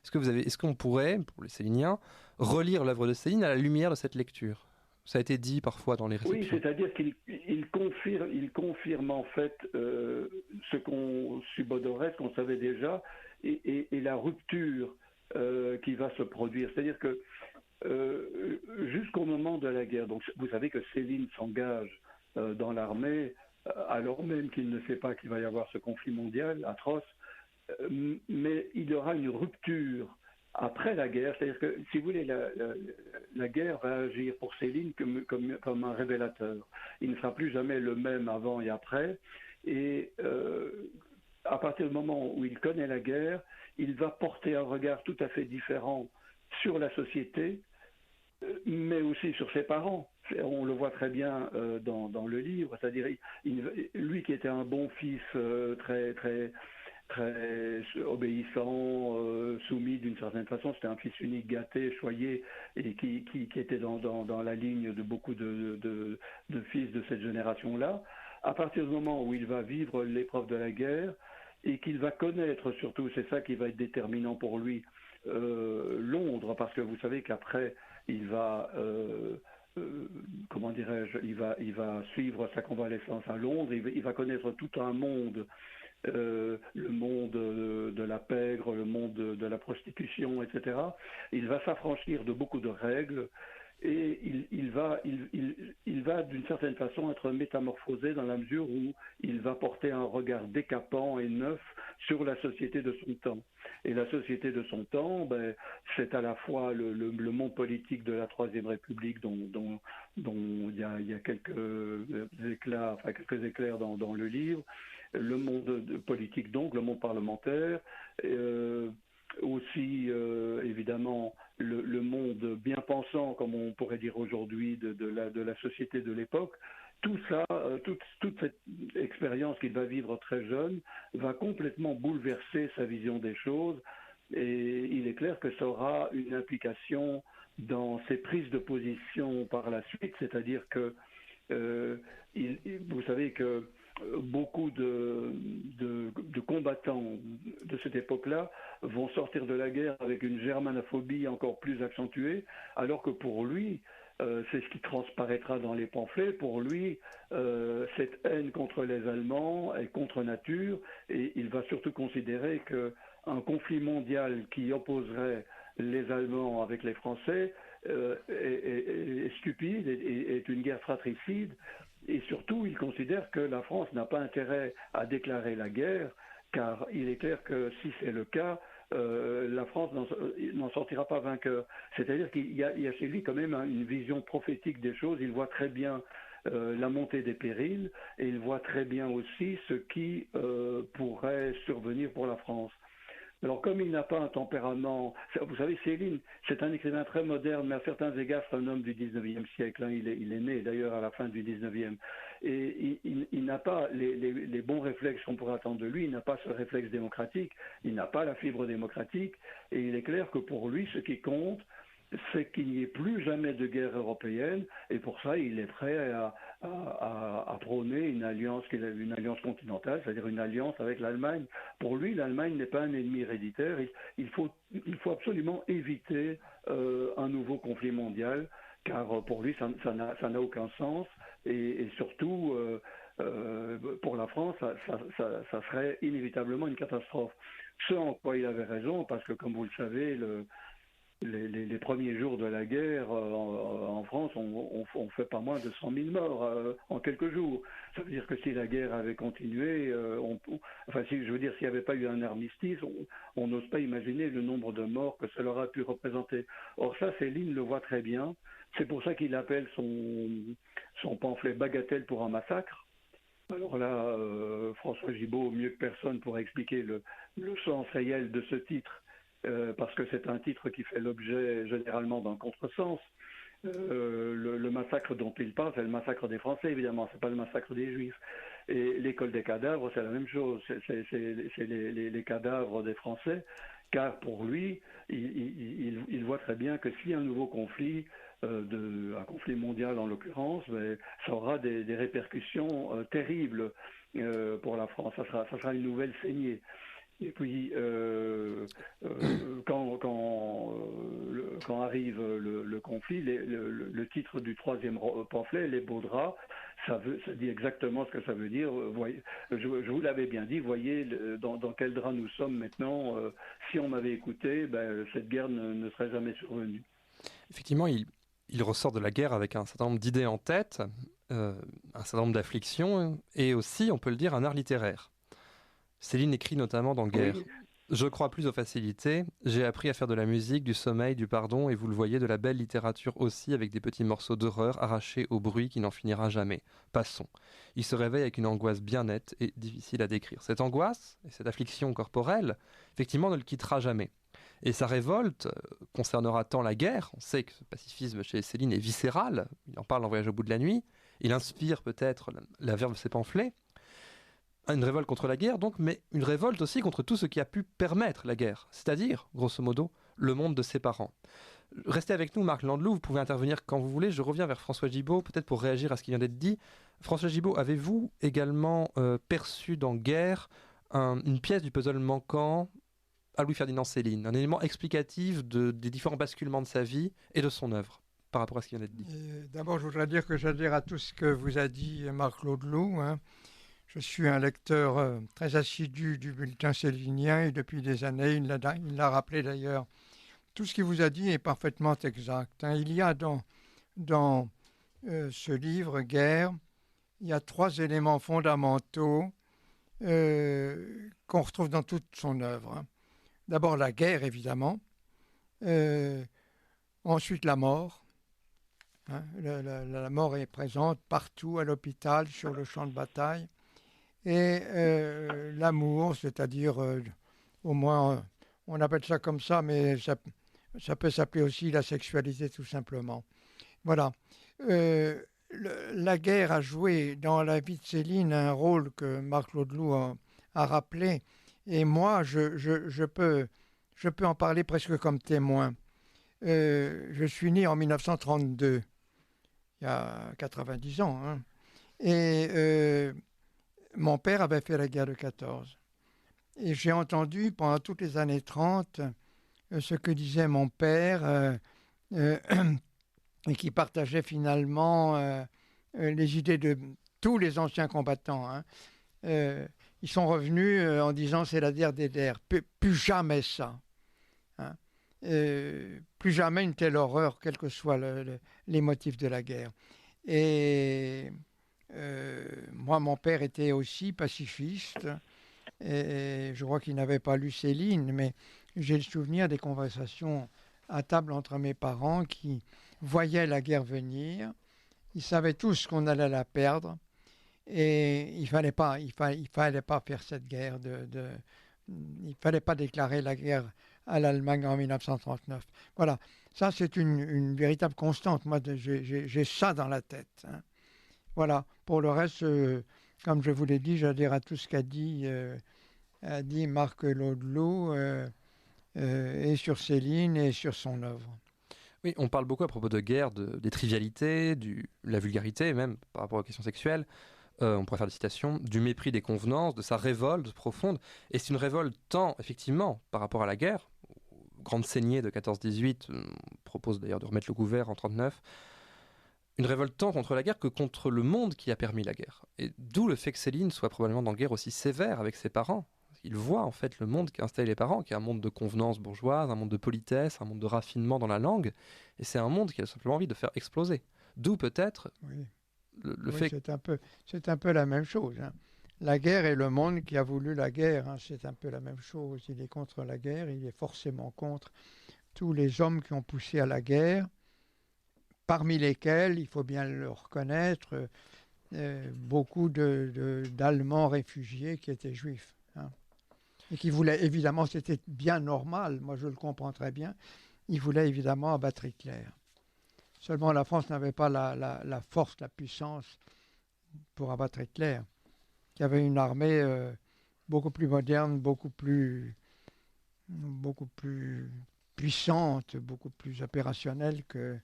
[SPEAKER 1] Est-ce qu'on pourrait, pour les Céliniens, relire l'œuvre de Céline à la lumière de cette lecture? Ça a été dit parfois dans les réceptions.
[SPEAKER 4] Oui, c'est-à-dire qu'il confirme en fait ce qu'on subodorait, ce qu'on savait déjà, et la rupture qui va se produire. C'est-à-dire que jusqu'au moment de la guerre, donc vous savez que Céline s'engage dans l'armée, alors même qu'il ne sait pas qu'il va y avoir ce conflit mondial atroce, mais il y aura une rupture après la guerre, c'est-à-dire que, si vous voulez, la guerre va agir pour Céline comme un révélateur. Il ne sera plus jamais le même avant et après, et à partir du moment où il connaît la guerre, il va porter un regard tout à fait différent sur la société, mais aussi sur ses parents. On le voit très bien dans le livre, c'est-à-dire lui qui était un bon fils très obéissant, soumis d'une certaine façon. C'était un fils unique, gâté, choyé, et qui était dans la ligne de beaucoup de fils de cette génération-là. À partir du moment où il va vivre l'épreuve de la guerre, et qu'il va connaître surtout, c'est ça qui va être déterminant pour lui, Londres, parce que vous savez qu'après, il va... comment dirais-je, il va suivre sa convalescence à Londres, il va connaître tout un monde, le monde de la pègre, le monde de la prostitution, etc. Il va s'affranchir de beaucoup de règles et il va d'une certaine façon être métamorphosé dans la mesure où il va porter un regard décapant et neuf sur la société de son temps. Et la société de son temps, c'est à la fois le monde politique de la Troisième République dont il y a quelques éclairs dans le livre, le monde politique donc, le monde parlementaire, aussi évidemment le monde bien pensant, comme on pourrait dire aujourd'hui, de la société de l'époque. Tout ça, toute cette expérience qu'il va vivre très jeune va complètement bouleverser sa vision des choses, et il est clair que ça aura une implication dans ses prises de position par la suite, c'est-à-dire que vous savez que beaucoup de combattants de cette époque-là vont sortir de la guerre avec une germanophobie encore plus accentuée, alors que pour lui, c'est ce qui transparaîtra dans les pamphlets, pour lui, cette haine contre les Allemands est contre nature, et il va surtout considérer qu'un conflit mondial qui opposerait les Allemands avec les Français est stupide, est une guerre fratricide. Et surtout, il considère que la France n'a pas intérêt à déclarer la guerre, car il est clair que si c'est le cas, la France n'en sortira pas vainqueur. C'est-à-dire qu'il y a chez lui quand même une vision prophétique des choses. Il voit très bien la montée des périls, et il voit très bien aussi ce qui pourrait survenir pour la France. Alors, comme il n'a pas un tempérament... Vous savez, Céline, c'est un écrivain très moderne, mais à certains égards, c'est un homme du 19e siècle. Hein. Il est né, d'ailleurs, à la fin du 19e. Et il n'a pas les bons réflexes qu'on pourrait attendre de lui. Il n'a pas ce réflexe démocratique. Il n'a pas la fibre démocratique. Et il est clair que pour lui, ce qui compte, c'est qu'il n'y ait plus jamais de guerre européenne, et pour ça, il est prêt à prôner une alliance continentale, c'est-à-dire une alliance avec l'Allemagne. Pour lui, l'Allemagne n'est pas un ennemi héréditaire. Il faut absolument éviter un nouveau conflit mondial, car pour lui, ça n'a aucun sens, et surtout, pour la France, ça serait inévitablement une catastrophe. Ce en quoi il avait raison, parce que, comme vous le savez, les premiers jours de la guerre en France, on fait pas moins de 100 000 morts en quelques jours. Ça veut dire que si la guerre avait continué, s'il n'y avait pas eu un armistice, on n'ose pas imaginer le nombre de morts que cela aurait pu représenter. Or ça, Céline le voit très bien. C'est pour ça qu'il appelle son pamphlet Bagatelle pour un massacre. Alors là, François Gibault, mieux que personne, pourrait expliquer le sens réel de ce titre. Parce que c'est un titre qui fait l'objet généralement d'un contresens. Le massacre dont il parle, c'est le massacre des Français, évidemment, c'est pas le massacre des Juifs. Et l'école des cadavres, c'est la même chose, c'est les cadavres des Français, car pour lui, il voit très bien que s'il y a un nouveau conflit, un conflit mondial en l'occurrence, ça aura des répercussions terribles pour la France, ça sera une nouvelle saignée. Et puis, quand arrive le conflit, le titre du troisième pamphlet, Les beaux draps, ça dit exactement ce que ça veut dire. Je vous l'avais bien dit, voyez dans quel drap nous sommes maintenant. Si on m'avait écouté, cette guerre ne serait jamais survenue.
[SPEAKER 1] Effectivement, il ressort de la guerre avec un certain nombre d'idées en tête, un certain nombre d'afflictions, et aussi, on peut le dire, un art littéraire. Céline écrit notamment dans Guerre. Oui. Je crois plus aux facilités. J'ai appris à faire de la musique, du sommeil, du pardon, et vous le voyez, de la belle littérature aussi, avec des petits morceaux d'horreur arrachés au bruit qui n'en finira jamais. Passons. Il se réveille avec une angoisse bien nette et difficile à décrire. Cette angoisse et cette affliction corporelle, effectivement, ne le quittera jamais. Et sa révolte concernera tant la guerre. On sait que ce pacifisme chez Céline est viscéral. Il en parle en Voyage au bout de la nuit. Il inspire peut-être la verve de ses pamphlets. Une révolte contre la guerre, donc, mais une révolte aussi contre tout ce qui a pu permettre la guerre, c'est-à-dire, grosso modo, le monde de ses parents. Restez avec nous, Marc Landelou, vous pouvez intervenir quand vous voulez. Je reviens vers François Gibault, peut-être pour réagir à ce qui vient d'être dit. François Gibault, avez-vous également perçu dans Guerre une pièce du puzzle manquant à Louis-Ferdinand Céline, un élément explicatif des différents basculements de sa vie et de son œuvre par rapport à ce qui vient d'être dit?
[SPEAKER 2] D'abord, je voudrais dire que j'adhère à tout ce que vous a dit Marc Landelou, Je suis un lecteur très assidu du bulletin célinien et depuis des années, il l'a rappelé d'ailleurs. Tout ce qu'il vous a dit est parfaitement exact. Il y a dans ce livre, Guerre, il y a 3 éléments fondamentaux qu'on retrouve dans toute son œuvre. D'abord la guerre, évidemment. Ensuite la mort. La mort est présente partout, à l'hôpital, sur le champ de bataille. Et l'amour, c'est-à-dire, au moins, on appelle ça comme ça, mais ça peut s'appeler aussi la sexualité, tout simplement. Voilà. La guerre a joué dans la vie de Céline un rôle que Marc Landelou a rappelé. Et moi, je peux en parler presque comme témoin. Je suis né en 1932, il y a 90 ans. Et mon père avait fait la guerre de 14. Et j'ai entendu pendant toutes les années 30 ce que disait mon père et qui partageait finalement les idées de tous les anciens combattants. Ils sont revenus en disant c'est la guerre des DDR. Plus jamais ça. Plus jamais une telle horreur, quels que soient les motifs de la guerre. Et moi, mon père était aussi pacifiste. Et je crois qu'il n'avait pas lu Céline, mais j'ai le souvenir des conversations à table entre mes parents qui voyaient la guerre venir. Ils savaient tous qu'on allait la perdre. Et il fallait pas faire cette guerre. Il fallait pas déclarer la guerre à l'Allemagne en 1939. Voilà, ça c'est une véritable constante. Moi, j'ai ça dans la tête. Voilà, pour le reste, comme je vous l'ai dit, j'adhère à tout ce qu'a dit Marc Landelou et sur Céline et sur son œuvre.
[SPEAKER 1] Oui, on parle beaucoup à propos de guerre, des trivialités, de la vulgarité même par rapport aux questions sexuelles. On pourrait faire des citations, du mépris des convenances, de sa révolte profonde. Et c'est une révolte tant, effectivement, par rapport à la guerre, grande saignée de 14-18, on propose d'ailleurs de remettre le couvert en 1939, une révolte tant contre la guerre que contre le monde qui a permis la guerre. Et d'où le fait que Céline soit probablement dans la guerre aussi sévère avec ses parents. il voit en fait le monde qu'installent les parents, qui est un monde de convenance bourgeoise, un monde de politesse, un monde de raffinement dans la langue, et c'est un monde qu'il a simplement envie de faire exploser. D'où peut-être le fait...
[SPEAKER 2] C'est un peu la même chose. Hein. La guerre est le monde qui a voulu la guerre. Hein. C'est un peu la même chose. Il est contre la guerre, il est forcément contre tous les hommes qui ont poussé à la guerre, parmi lesquels, il faut bien le reconnaître, beaucoup d'Allemands réfugiés qui étaient juifs. Hein. Et qui voulaient, évidemment, c'était bien normal, moi je le comprends très bien, ils voulaient évidemment abattre Hitler. Seulement la France n'avait pas la force, la puissance pour abattre Hitler. Il y avait une armée beaucoup plus moderne, beaucoup plus puissante, beaucoup plus opérationnelle que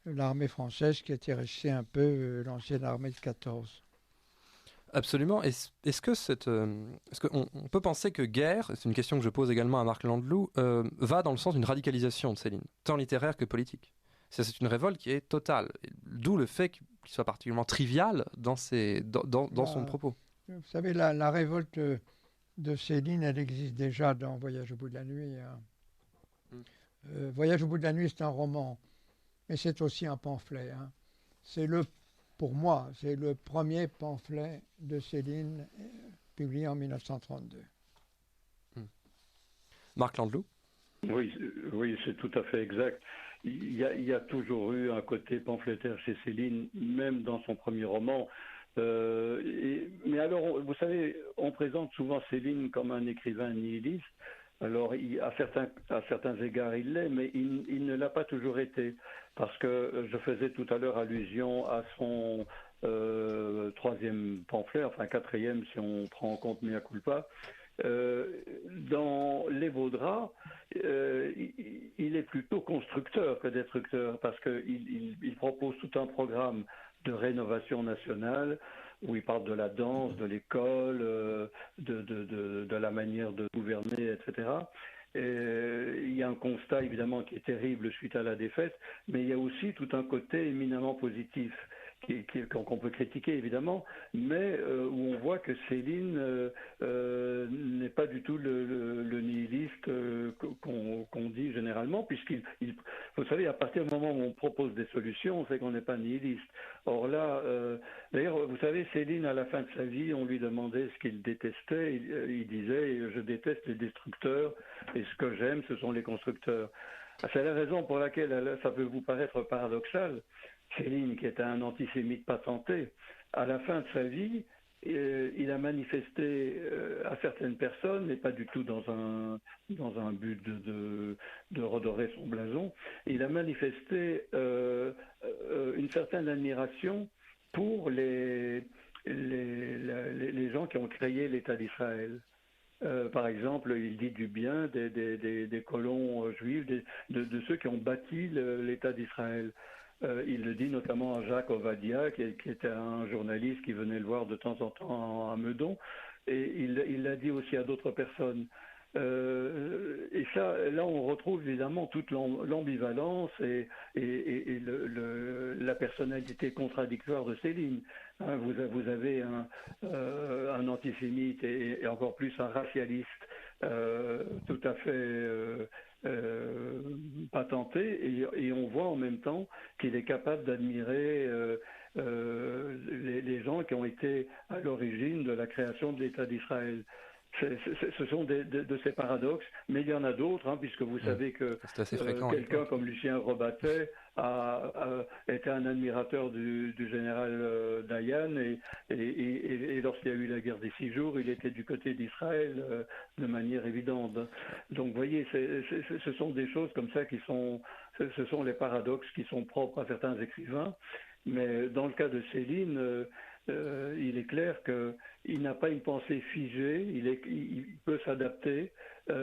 [SPEAKER 2] l'armée française qui était restée un peu l'ancienne armée de 14.
[SPEAKER 1] Absolument. Est-ce qu'on peut penser que guerre, c'est une question que je pose également à Marc Landelou, va dans le sens d'une radicalisation de Céline, tant littéraire que politique? C'est une révolte qui est totale, d'où le fait qu'il soit particulièrement trivial dans son propos.
[SPEAKER 2] Vous savez, la révolte de Céline, elle existe déjà dans Voyage au bout de la nuit. Hein. Voyage au bout de la nuit, c'est un roman, mais c'est aussi un pamphlet. Hein. Pour moi, c'est le premier pamphlet de Céline publié en 1932.
[SPEAKER 1] Marc Landelou?
[SPEAKER 4] Oui, c'est tout à fait exact. Il y a toujours eu un côté pamphlétaire chez Céline, même dans son premier roman. Mais alors, vous savez, on présente souvent Céline comme un écrivain nihiliste. Alors, à certains égards, il l'est, mais il ne l'a pas toujours été. Parce que je faisais tout à l'heure allusion à son troisième pamphlet, enfin quatrième si on prend en compte Mea Culpa. Dans Les Vaudras, il est plutôt constructeur que destructeur, parce qu'il propose tout un programme de rénovation nationale, où il parle de la danse, de l'école, de la manière de gouverner, etc. Il y a un constat évidemment qui est terrible suite à la défaite, mais il y a aussi tout un côté éminemment positif qu'on peut critiquer évidemment, mais où on voit que Céline n'est pas du tout le nihiliste qu'on dit généralement, vous savez, à partir du moment où on propose des solutions, on sait qu'on n'est pas nihiliste. Or là, d'ailleurs, vous savez, Céline, à la fin de sa vie, on lui demandait ce qu'il détestait, il disait « je déteste les destructeurs et ce que j'aime, ce sont les constructeurs ». C'est la raison pour laquelle ça peut vous paraître paradoxal. Céline, qui était un antisémite patenté, à la fin de sa vie, il a manifesté à certaines personnes, mais pas du tout dans un but de redorer son blason, il a manifesté une certaine admiration pour les gens qui ont créé l'État d'Israël. Par exemple, il dit du bien des colons juifs, de ceux qui ont bâti l'État d'Israël. Il le dit notamment à Jacques Ovadia, qui était un journaliste qui venait le voir de temps en temps à Meudon, et il l'a dit aussi à d'autres personnes. Et ça, là, on retrouve évidemment toute l'ambivalence et la personnalité contradictoire de Céline. Hein, vous avez un antisémite et encore plus un racialiste tout à fait patenté, et on voit en même temps qu'il est capable d'admirer les gens qui ont été à l'origine de la création de l'État d'Israël. Ce sont de ces paradoxes, mais il y en a d'autres, hein, puisque vous savez que quelqu'un comme Lucien Rebattet était un admirateur du général Dayan, et lorsqu'il y a eu la guerre des 6 jours, il était du côté d'Israël de manière évidente. Donc vous voyez, ce sont des choses comme ça ce sont les paradoxes qui sont propres à certains écrivains, mais dans le cas de Céline, il est clair qu'il n'a pas une pensée figée, il peut s'adapter au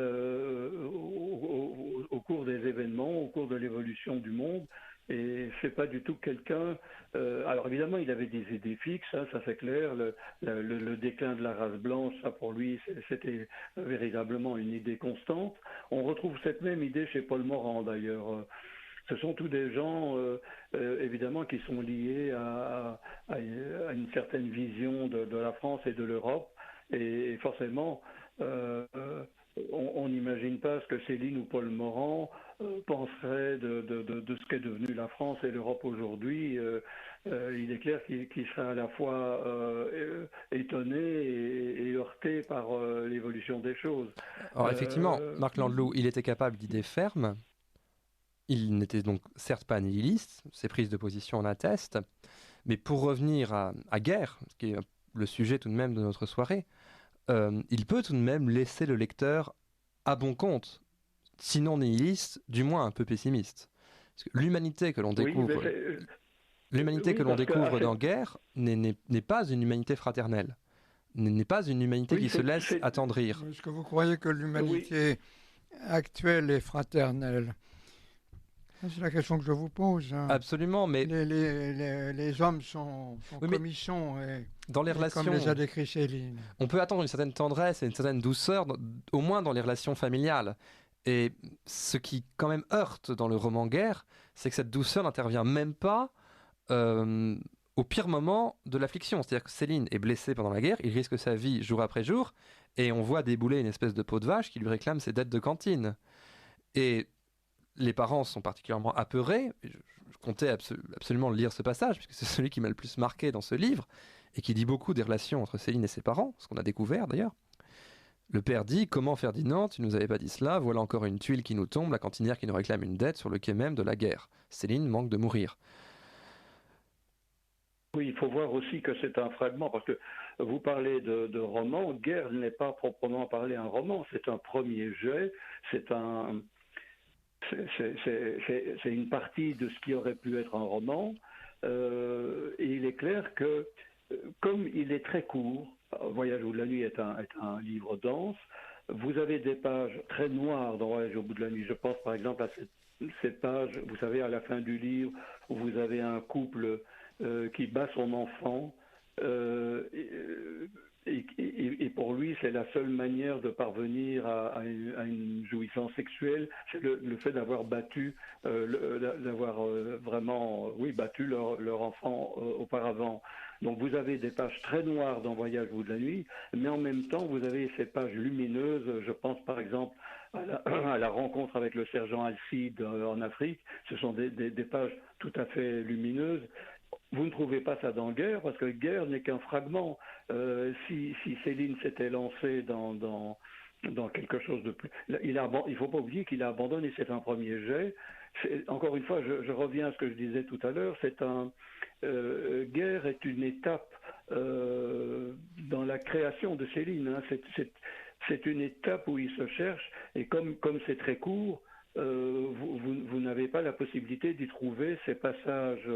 [SPEAKER 4] cours des événements, au cours de l'évolution du monde, et c'est pas du tout quelqu'un... alors évidemment, il avait des idées fixes, hein, ça c'est clair, le déclin de la race blanche, ça pour lui, c'était véritablement une idée constante. On retrouve cette même idée chez Paul Morand d'ailleurs. Ce sont tous des gens, évidemment, qui sont liés à une certaine vision de la France et de l'Europe, Et forcément, on n'imagine pas ce que Céline ou Paul Morand penseraient de ce qu'est devenu la France et l'Europe aujourd'hui. Il est clair qu'ils seraient à la fois étonnés et heurtés par l'évolution des choses.
[SPEAKER 1] Alors effectivement, Marc Landelot, il était capable d'idées fermes. Il n'était donc certes pas nihiliste, ses prises de position en attestent, mais pour revenir à Guerre, ce qui est le sujet tout de même de notre soirée, il peut tout de même laisser le lecteur à bon compte, sinon nihiliste, du moins un peu pessimiste. Parce que l'humanité que l'on découvre, dans Guerre n'est pas une humanité fraternelle, n'est pas une humanité qui se laisse attendrir.
[SPEAKER 2] Est-ce que vous croyez que l'humanité actuelle est fraternelle ? C'est la question que je vous pose. Hein.
[SPEAKER 1] Absolument, mais
[SPEAKER 2] les hommes sont comme ils sont, et
[SPEAKER 1] dans les relations,
[SPEAKER 2] comme les a décrits Céline.
[SPEAKER 1] On peut attendre une certaine tendresse et une certaine douceur, au moins dans les relations familiales. Et ce qui quand même heurte dans le roman Guerre, c'est que cette douceur n'intervient même pas au pire moment de l'affliction. C'est-à-dire que Céline est blessée pendant la guerre, il risque sa vie jour après jour, et on voit débouler une espèce de peau de vache qui lui réclame ses dettes de cantine. Et les parents sont particulièrement apeurés. Je comptais absolument lire ce passage, puisque c'est celui qui m'a le plus marqué dans ce livre, et qui dit beaucoup des relations entre Céline et ses parents, ce qu'on a découvert d'ailleurs. Le père dit « Comment Ferdinand, tu nous avais pas dit cela, voilà encore une tuile qui nous tombe, la cantinière qui nous réclame une dette sur le quai même de la guerre. Céline manque de mourir. »
[SPEAKER 4] Oui, il faut voir aussi que c'est un fragment, parce que vous parlez de roman, Guerre n'est pas proprement parlé un roman, c'est un premier jet, c'est une partie de ce qui aurait pu être un roman, et il est clair que, comme il est très court, Voyage au bout de la nuit est un livre dense, vous avez des pages très noires dans Voyage au bout de la nuit. Je pense par exemple à cette page, vous savez, à la fin du livre, où vous avez un couple qui bat son enfant, et pour lui, c'est la seule manière de parvenir à une jouissance sexuelle, c'est le fait d'avoir battu, battu leur enfant auparavant. Donc vous avez des pages très noires dans Voyage au bout de la nuit, mais en même temps, vous avez ces pages lumineuses. Je pense par exemple à la rencontre avec le sergent Alcide en Afrique. Ce sont des pages tout à fait lumineuses. Vous ne trouvez pas ça dans Guerre, parce que Guerre n'est qu'un fragment. Si Céline s'était lancée dans quelque chose de plus... Il ne faut pas oublier qu'il a abandonné, c'est un premier jet. Encore une fois, je reviens à ce que je disais tout à l'heure, Guerre est une étape dans la création de Céline. Hein. C'est une étape où il se cherche, et comme c'est très court, vous n'avez pas la possibilité d'y trouver ces passages...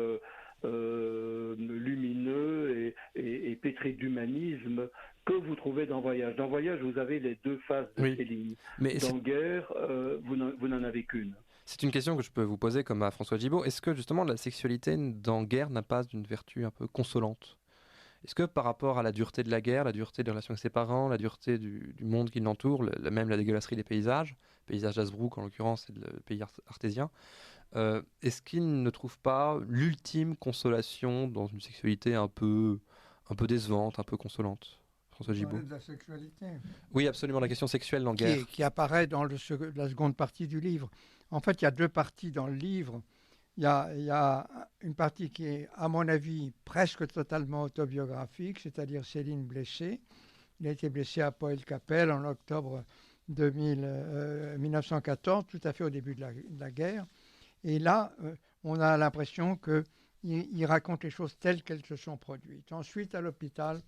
[SPEAKER 4] lumineux et pétri d'humanisme que vous trouvez dans Voyage. Dans Voyage, vous avez les deux faces de Céline. Mais dans Guerre, vous n'en avez qu'une.
[SPEAKER 1] C'est une question que je peux vous poser comme à François Gibault. Est-ce que justement la sexualité dans Guerre n'a pas une vertu un peu consolante ? Est-ce que par rapport à la dureté de la guerre, la dureté des relations avec ses parents, la dureté du monde qui l'entoure, même la dégueulasserie des paysages d'Hasbrook en l'occurrence et le pays artésien, est-ce qu'il ne trouve pas l'ultime consolation dans une sexualité un peu décevante, un peu consolante ? François Gibault.
[SPEAKER 2] De la sexualité.
[SPEAKER 1] Oui, absolument, la question sexuelle dans Guerre.
[SPEAKER 2] Qui apparaît dans la seconde partie du livre. En fait, il y a deux parties dans le livre. Il y a une partie qui est, à mon avis, presque totalement autobiographique, c'est-à-dire Céline blessée. Il a été blessé à Poelcapelle en octobre 1914, tout à fait au début de la guerre. Et là, on a l'impression qu'il raconte les choses telles qu'elles se sont produites. Ensuite, à l'hôpital,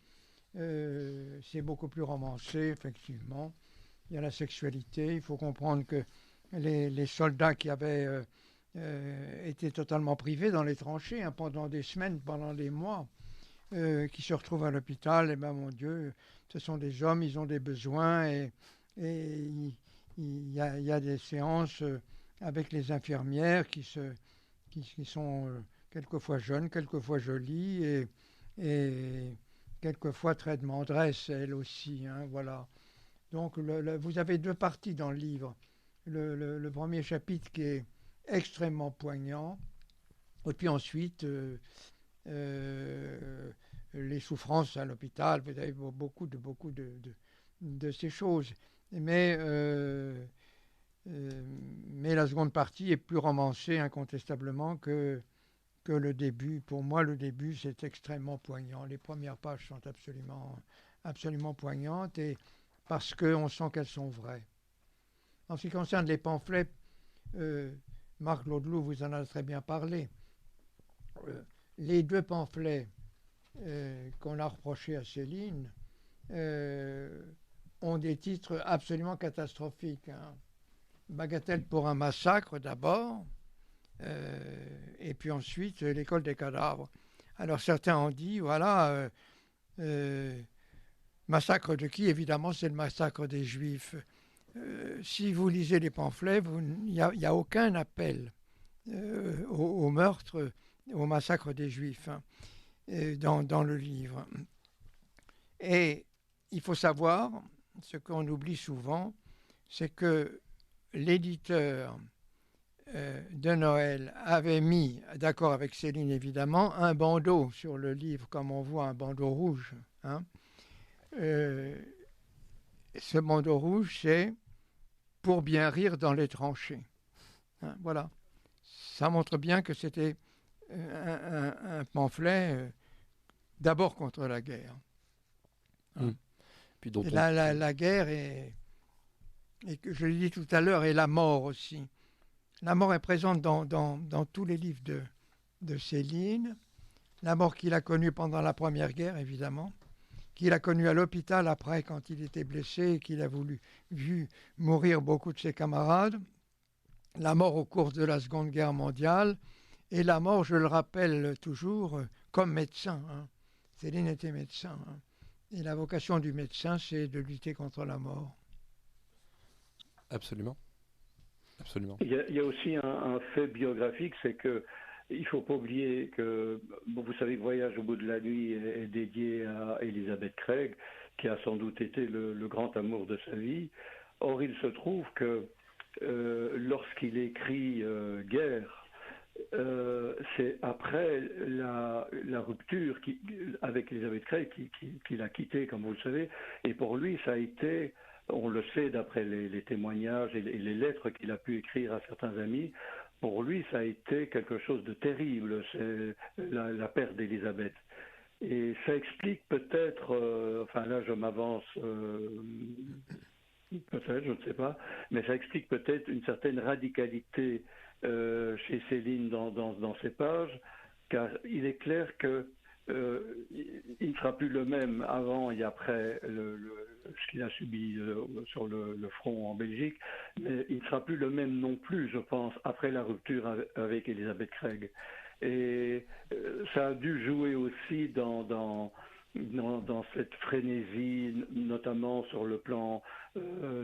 [SPEAKER 2] c'est beaucoup plus romancé, effectivement. Il y a la sexualité. Il faut comprendre que les soldats qui avaient été totalement privés dans les tranchées pendant des semaines, pendant des mois, qui se retrouvent à l'hôpital, et ben mon Dieu, ce sont des hommes, ils ont des besoins, et il y a des séances avec les infirmières qui sont quelquefois jeunes, quelquefois jolies, et quelquefois très demanderesses, elles aussi. Hein, voilà. Donc vous avez deux parties dans le livre. Le premier chapitre qui est extrêmement poignant, et puis ensuite les souffrances à l'hôpital, vous avez beaucoup de ces choses. Mais la seconde partie est plus romancée incontestablement que le début. Pour moi, le début, c'est extrêmement poignant. Les premières pages sont absolument poignantes, et parce qu'on sent qu'elles sont vraies. En ce qui concerne les pamphlets, Marc Laudeloup vous en a très bien parlé. Les 2 pamphlets qu'on a reprochés à Céline ont des titres absolument catastrophiques. Hein. Bagatelle pour un massacre d'abord, et puis ensuite l'école des cadavres. Alors certains ont dit, voilà, massacre de qui? Évidemment, c'est le massacre des Juifs. Si vous lisez les pamphlets, il n'y a aucun appel au meurtre, au massacre des Juifs, hein, dans le livre. Et il faut savoir, ce qu'on oublie souvent, c'est que l'éditeur de Noël avait mis, d'accord avec Céline évidemment, un bandeau sur le livre, comme on voit un bandeau rouge. Hein. Ce bandeau rouge, c'est « Pour bien rire dans les tranchées ». Hein, voilà. Ça montre bien que c'était un pamphlet d'abord contre la guerre. Hein.
[SPEAKER 1] Puis dont
[SPEAKER 2] la guerre est, et que je l'ai dit tout à l'heure, et la mort aussi. La mort est présente dans tous les livres de Céline. La mort qu'il a connue pendant la Première Guerre, évidemment, qu'il a connue à l'hôpital après, quand il était blessé, et qu'il a vu mourir beaucoup de ses camarades. La mort au cours de la Seconde Guerre mondiale, et la mort, je le rappelle toujours, comme médecin. Hein. Céline était médecin. Hein. Et la vocation du médecin, c'est de lutter contre la mort.
[SPEAKER 1] Absolument. Absolument.
[SPEAKER 4] Il y a aussi un fait biographique, c'est que il ne faut pas oublier que, vous savez que Voyage au bout de la nuit est dédié à Elizabeth Craig, qui a sans doute été le grand amour de sa vie. Or, il se trouve que lorsqu'il écrit Guerre, c'est après la rupture avec Elizabeth Craig qu'il a quitté, comme vous le savez, et pour lui, ça a été... On le sait d'après les témoignages et les lettres qu'il a pu écrire à certains amis. Pour lui, ça a été quelque chose de terrible, c'est la perte d'Élisabeth. Et ça explique peut-être, enfin là je m'avance, peut-être, je ne sais pas, mais ça explique peut-être une certaine radicalité chez Céline dans ses pages, car il est clair que il ne sera plus le même avant et après ce qu'il a subi sur le front en Belgique, mais il ne sera plus le même non plus, je pense, après la rupture avec Elizabeth Craig. Et ça a dû jouer aussi dans cette frénésie, notamment sur le plan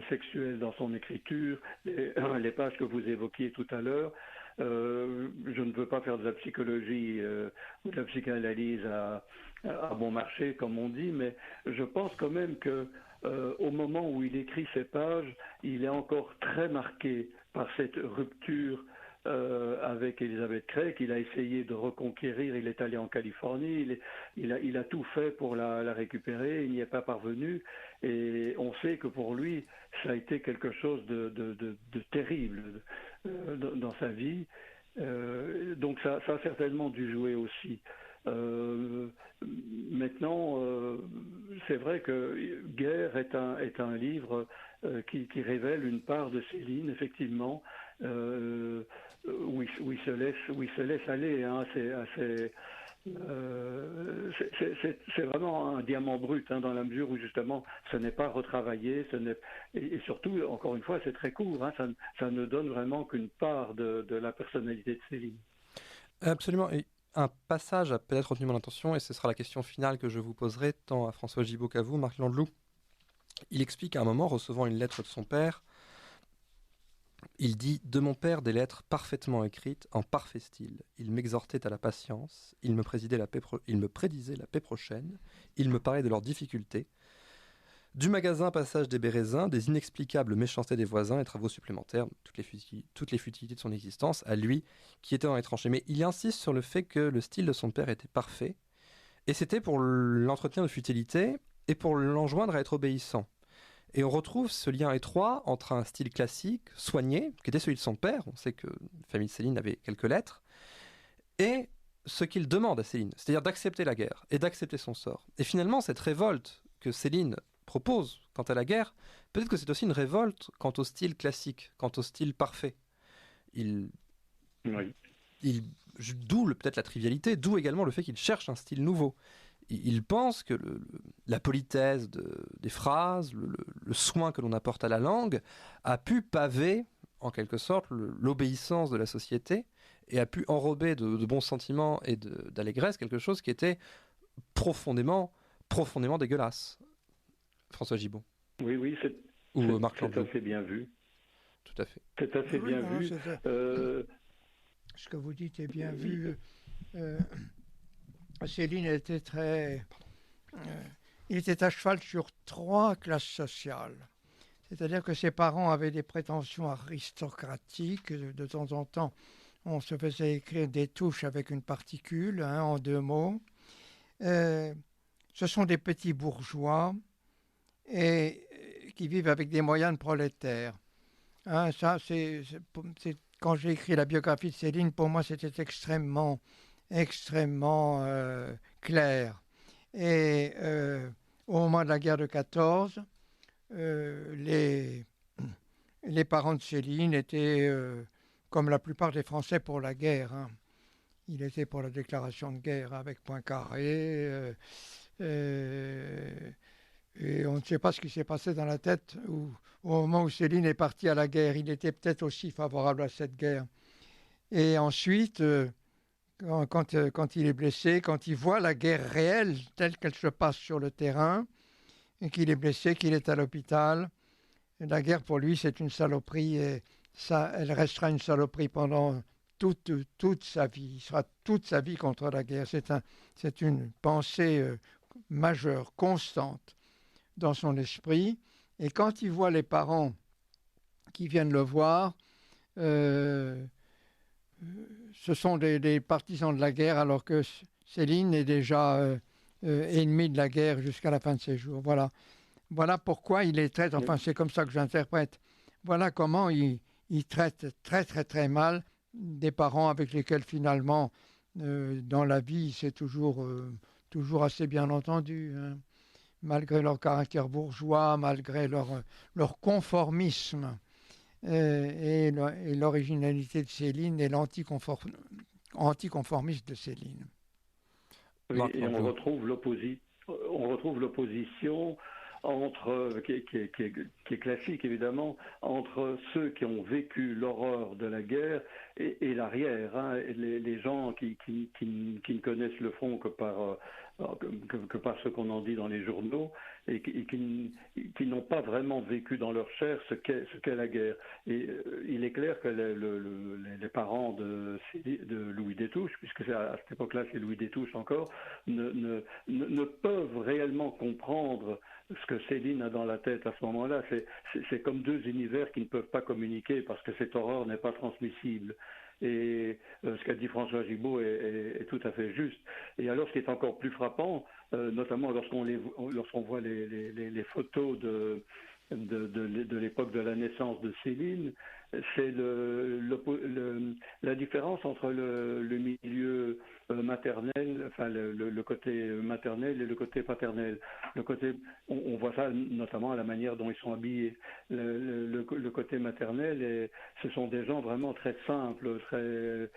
[SPEAKER 4] sexuel dans son écriture, les pages que vous évoquiez tout à l'heure. Je ne veux pas faire de la psychologie ou de la psychanalyse à bon marché, comme on dit, mais je pense quand même que au moment où il écrit ces pages, il est encore très marqué par cette rupture avec Elizabeth Craig. Il a essayé de reconquérir, il est allé en Californie, il a tout fait pour la récupérer, il n'y est pas parvenu, et on sait que pour lui, ça a été quelque chose de terrible dans sa vie. Donc ça a certainement dû jouer aussi. Maintenant, c'est vrai que Guerre est un livre qui révèle une part de Céline, effectivement, où il se laisse aller. Hein, c'est vraiment un diamant brut, hein, dans la mesure où justement ce n'est pas retravaillé, et surtout, encore une fois, c'est très court, hein, ça ne donne vraiment qu'une part de la personnalité de Céline.
[SPEAKER 1] Absolument. Et un passage a peut-être retenu mon attention, et ce sera la question finale que je vous poserai tant à François Gibault qu'à vous, Marc Landeloup. Il explique à un moment, recevant une lettre de son père, il dit « De mon père des lettres parfaitement écrites, en parfait style. Il m'exhortait à la patience, il me prédisait la paix prochaine, il me parlait de leurs difficultés. Du magasin Passage des Bérézins, des inexplicables méchancetés des voisins et travaux supplémentaires, toutes les futilités de son existence, à lui qui était dans les tranchées. » Mais il insiste sur le fait que le style de son père était parfait, Et c'était pour l'entretien de futilité et pour l'enjoindre à être obéissant. Et on retrouve ce lien étroit entre un style classique, soigné, qui était celui de son père, on sait que la famille de Céline avait quelques lettres, et ce qu'il demande à Céline, c'est-à-dire d'accepter la guerre et d'accepter son sort. Et finalement, cette révolte que Céline propose quant à la guerre, peut-être que c'est aussi une révolte quant au style classique, quant au style parfait. Oui. D'où peut-être la trivialité, d'où également le fait qu'il cherche un style nouveau. Il pense que la politesse des phrases, le soin que l'on apporte à la langue, a pu paver, en quelque sorte, l'obéissance de la société et a pu enrober de bons sentiments et d'allégresse quelque chose qui était profondément dégueulasse. François Gibault.
[SPEAKER 4] Oui,
[SPEAKER 1] Ou Marc
[SPEAKER 4] c'est
[SPEAKER 1] Landau.
[SPEAKER 4] assez bien vu.
[SPEAKER 1] Tout à fait.
[SPEAKER 4] C'est assez bien vu.
[SPEAKER 2] Ce que vous dites est bien vu. Céline était il était à cheval sur 3 classes sociales. C'est-à-dire que ses parents avaient des prétentions aristocratiques. De temps en temps, on se faisait écrire des touches avec une particule, en 2 mots. Ce sont des petits bourgeois et qui vivent avec des moyens de prolétaires. Ça, quand j'ai écrit la biographie de Céline, pour moi, c'était extrêmement clair. Et au moment de la guerre de 14, les parents de Céline étaient, comme la plupart des Français, pour la guerre. Il était pour la déclaration de guerre avec Poincaré. Et on ne sait pas ce qui s'est passé dans la tête au moment où Céline est partie à la guerre. Il était peut-être aussi favorable à cette guerre. Et ensuite, quand il est blessé, quand il voit la guerre réelle telle qu'elle se passe sur le terrain, et qu'il est blessé, qu'il est à l'hôpital, la guerre pour lui c'est une saloperie et ça, elle restera une saloperie pendant toute sa vie. Il sera toute sa vie contre la guerre. C'est une pensée majeure, constante dans son esprit. Et quand il voit les parents qui viennent le voir, ce sont des partisans de la guerre, alors que Céline est déjà ennemi de la guerre jusqu'à la fin de ses jours. Voilà pourquoi il les traite, enfin c'est comme ça que j'interprète, voilà comment il traite très très très mal des parents avec lesquels finalement dans la vie c'est toujours assez bien entendu, malgré leur caractère bourgeois, malgré leur conformisme et l'originalité de Céline et l'anticonformisme de Céline.
[SPEAKER 4] Oui, et on retrouve l'opposition entre, qui est classique évidemment, entre ceux qui ont vécu l'horreur de la guerre et l'arrière, les gens qui ne connaissent le front que par ce qu'on en dit dans les journaux et qui n'ont pas vraiment vécu dans leur chair ce qu'est la guerre. Et il est clair que les parents de Louis Destouches, puisque à cette époque-là c'est Louis Destouches encore, ne peuvent réellement comprendre ce que Céline a dans la tête à ce moment-là. C'est comme 2 univers qui ne peuvent pas communiquer parce que cette horreur n'est pas transmissible. Et ce qu'a dit François Gibault est tout à fait juste. Et alors, ce qui est encore plus frappant, notamment lorsqu'on voit les photos de l'époque de la naissance de Céline, c'est la différence entre le milieu maternel, enfin le côté maternel et le côté paternel. On voit ça notamment à la manière dont ils sont habillés. Le côté maternel, ce sont des gens vraiment très simples, très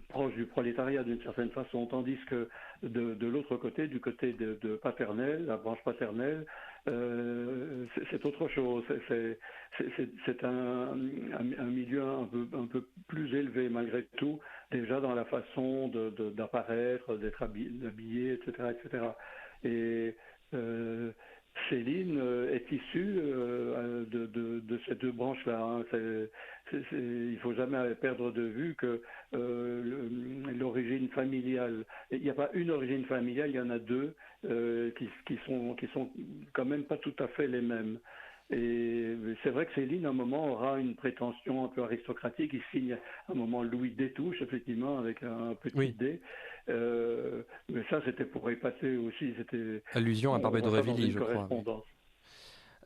[SPEAKER 4] proches du prolétariat d'une certaine façon, tandis que de l'autre côté, du côté de paternel, la branche paternelle, c'est autre chose. C'est un milieu un peu plus élevé malgré tout, déjà dans la façon d'apparaître, d'être habillé, etc., etc. Et Céline est issue de ces 2 branches-là. Il ne faut jamais perdre de vue que l'origine familiale, il n'y a pas une origine familiale, il y en a 2 qui sont quand même pas tout à fait les mêmes. Et c'est vrai que Céline, à un moment, aura une prétention un peu aristocratique. Il signe à un moment Louis Destouches, effectivement, avec un petit D. Mais ça, c'était pour épater aussi. C'était
[SPEAKER 1] Allusion à Barbé
[SPEAKER 4] on va pas dans
[SPEAKER 1] d'Aurevilly,
[SPEAKER 4] une
[SPEAKER 1] je crois.
[SPEAKER 4] correspondance.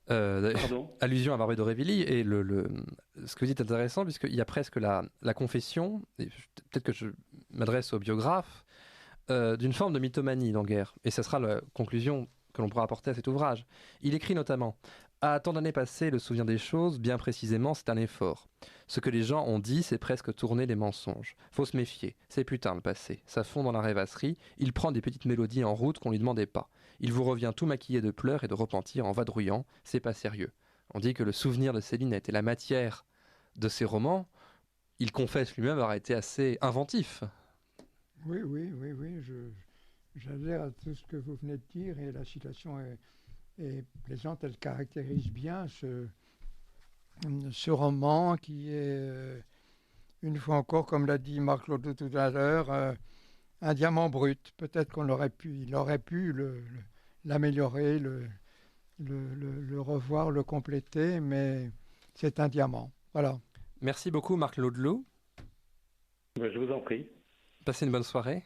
[SPEAKER 4] Pardon.
[SPEAKER 1] Allusion à Barbé d'Aurevilly, et ce que vous dites est intéressant, puisqu'il y a presque la confession, et peut-être que je m'adresse au biographe, d'une forme de mythomanie dans Guerre. Et ce sera la conclusion que l'on pourra apporter à cet ouvrage. Il écrit notamment: à tant d'années passées, le souvenir des choses, bien précisément, c'est un effort. Ce que les gens ont dit, c'est presque tourner des mensonges. Faut se méfier, c'est putain le passé. Ça fond dans la rêvasserie, il prend des petites mélodies en route qu'on lui demandait pas. Il vous revient tout maquillé de pleurs et de repentir en vadrouillant, c'est pas sérieux. On dit que le souvenir de Céline a été la matière de ses romans. Il confesse lui-même avoir été assez inventif.
[SPEAKER 2] Oui, j'adhère à tout ce que vous venez de dire et la citation est plaisante, elle caractérise bien ce roman qui est, une fois encore, comme l'a dit Marc Laudeau tout à l'heure, un diamant brut. Peut-être il aurait pu l'améliorer, le revoir, le compléter, mais c'est un diamant. Voilà.
[SPEAKER 1] Merci beaucoup Marc Laudelot.
[SPEAKER 4] Je vous en prie.
[SPEAKER 1] Passez une bonne soirée.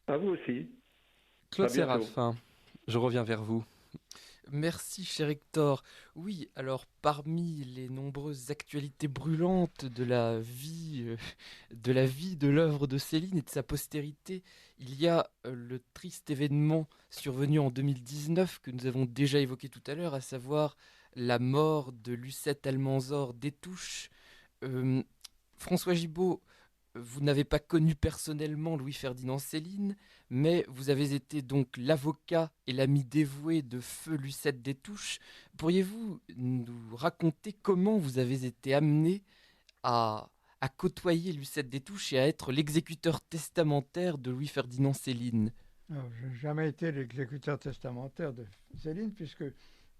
[SPEAKER 4] À vous aussi.
[SPEAKER 1] Claude
[SPEAKER 4] À bientôt.
[SPEAKER 1] Séraphin, je reviens vers vous.
[SPEAKER 3] Merci, cher Hector. Oui, alors parmi les nombreuses actualités brûlantes de la vie, de l'œuvre de Céline et de sa postérité, il y a le triste événement survenu en 2019 que nous avons déjà évoqué tout à l'heure, à savoir la mort de Lucette Almanzor Détouche. François Gibault, vous n'avez pas connu personnellement Louis-Ferdinand Céline, mais vous avez été donc l'avocat et l'ami dévoué de feu Lucette Détouche. Pourriez-vous nous raconter comment vous avez été amené à côtoyer Lucette Détouche et à être l'exécuteur testamentaire de Louis-Ferdinand Céline?
[SPEAKER 2] Alors, je n'ai jamais été l'exécuteur testamentaire de Céline, puisqu'il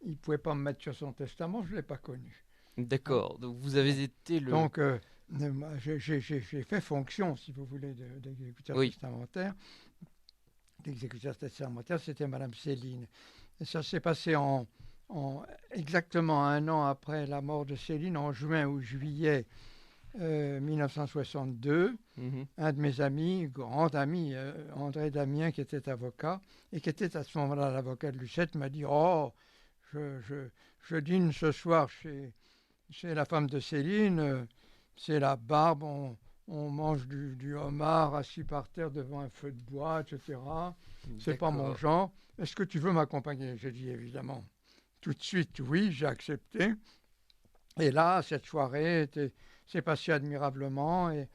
[SPEAKER 2] ne pouvait pas me mettre sur son testament, je ne l'ai pas connu.
[SPEAKER 3] D'accord, donc vous avez été le...
[SPEAKER 2] Donc, j'ai fait fonction, si vous voulez, d'exécuteur testamentaire. L'exécuteur testamentaire, c'était Madame Céline. Et ça s'est passé exactement un an après la mort de Céline, en juin ou juillet 1962. Un de mes amis, grand ami, André Damien, qui était avocat, et qui était à ce moment-là l'avocat de Lucette, m'a dit: oh, je dîne ce soir chez la femme de Céline, c'est la barbe, on mange du homard assis par terre devant un feu de bois, etc. C'est pas mon genre. Est-ce que tu veux m'accompagner? J'ai dit évidemment tout de suite oui, j'ai accepté. Et là, cette soirée s'est passée admirablement. Et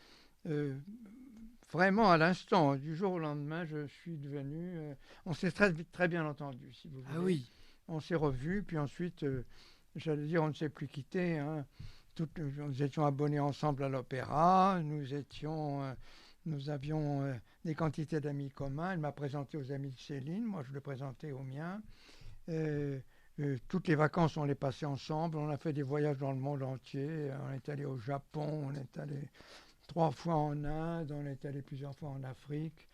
[SPEAKER 2] vraiment, à l'instant, du jour au lendemain, je suis devenu... on s'est très bien entendu, si vous voulez.
[SPEAKER 3] Ah oui.
[SPEAKER 2] On s'est revus, puis ensuite, j'allais dire, on ne s'est plus quittés. Nous étions abonnés ensemble à l'opéra, nous avions des quantités d'amis communs. Elle m'a présenté aux amis de Céline, moi je le présentais aux miens. Toutes les vacances, on les passait ensemble. On a fait des voyages dans le monde entier. On est allé au Japon, on est allé 3 fois en Inde, on est allé plusieurs fois en Afrique.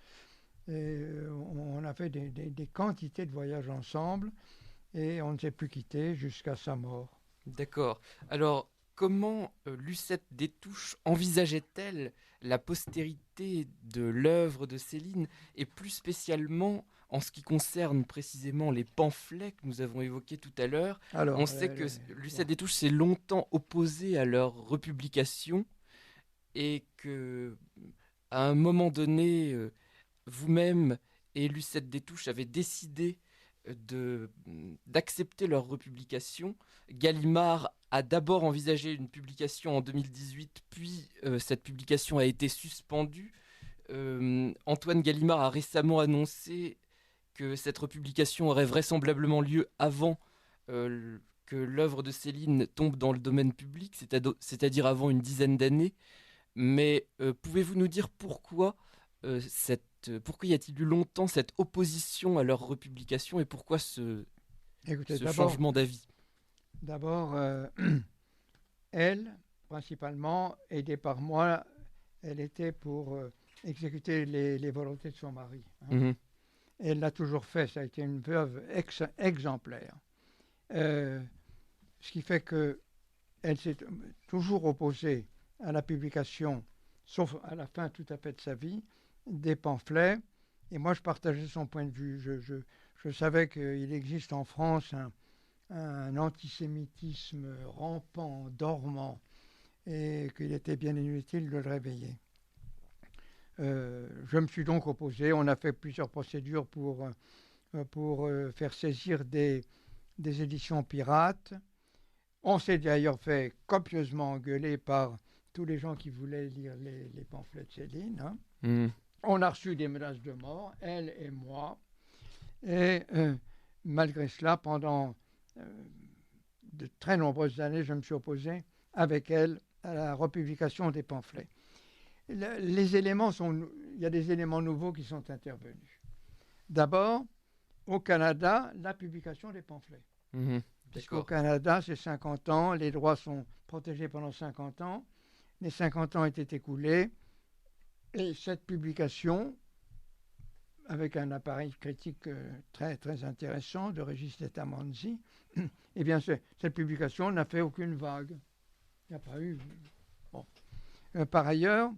[SPEAKER 2] Et on a fait des quantités de voyages ensemble et on ne s'est plus quittés jusqu'à sa mort.
[SPEAKER 3] D'accord. Alors, comment Lucette Détouche envisageait-elle la postérité de l'œuvre de Céline, et plus spécialement en ce qui concerne précisément les pamphlets que nous avons évoqués tout à l'heure? On sait que Lucette Détouche s'est longtemps opposée à leur republication et que, à un moment donné, vous-même et Lucette Détouche avez décidé d'accepter leur republication. Gallimard a d'abord envisagé une publication en 2018, puis cette publication a été suspendue. Antoine Gallimard a récemment annoncé que cette republication aurait vraisemblablement lieu avant que l'œuvre de Céline tombe dans le domaine public, c'est-à-dire avant une dizaine d'années. Mais pouvez-vous nous dire pourquoi y a-t-il eu longtemps cette opposition à leur republication et pourquoi ce changement d'avis?
[SPEAKER 2] D'abord, elle, principalement, aidée par moi, elle était pour exécuter les volontés de son mari. Elle l'a toujours fait, ça a été une veuve exemplaire. Ce qui fait qu'elle s'est toujours opposée à la publication, sauf à la fin tout à fait de sa vie, des pamphlets. Et moi, je partageais son point de vue. Je savais qu'il existe en France un antisémitisme rampant, dormant, et qu'il était bien inutile de le réveiller. Je me suis donc opposé. On a fait plusieurs procédures pour faire saisir des éditions pirates. On s'est d'ailleurs fait copieusement engueuler par tous les gens qui voulaient lire les pamphlets de Céline. Hein.
[SPEAKER 3] Mmh.
[SPEAKER 2] On a reçu des menaces de mort, elle et moi. Et malgré cela, pendant de très nombreuses années, je me suis opposé avec elle à la republication des pamphlets. Il y a des éléments nouveaux qui sont intervenus. D'abord, au Canada, la publication des pamphlets.
[SPEAKER 3] Mmh.
[SPEAKER 2] Puisqu'au Canada, c'est 50 ans, les droits sont protégés pendant 50 ans, les 50 ans étaient écoulés, et cette publication, avec un appareil critique très, très intéressant de Régis Tetamanzi, eh bien, cette publication n'a fait aucune vague. Il n'y a pas eu... Bon. Par ailleurs,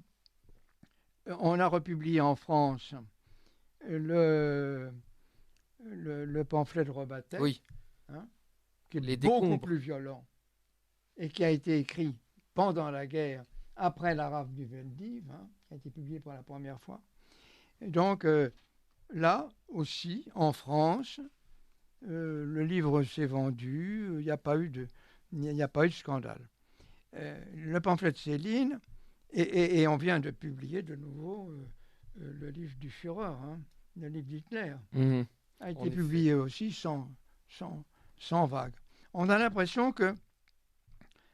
[SPEAKER 2] on a republié en France le pamphlet de Rebattet,
[SPEAKER 3] Oui.
[SPEAKER 2] Hein, qui est
[SPEAKER 3] Les
[SPEAKER 2] beaucoup
[SPEAKER 3] décombres.
[SPEAKER 2] plus violent et qui a été écrit pendant la guerre, après la rafle du Veldiv, hein, qui a été publié pour la première fois. Et donc, là aussi, en France, le livre s'est vendu, il n'y a pas eu de scandale. Le pamphlet de Céline, et on vient de publier de nouveau le livre du Führer, hein, le livre d'Hitler,
[SPEAKER 3] Mmh.
[SPEAKER 2] a été
[SPEAKER 3] En effet.
[SPEAKER 2] publié aussi sans vague. On a l'impression que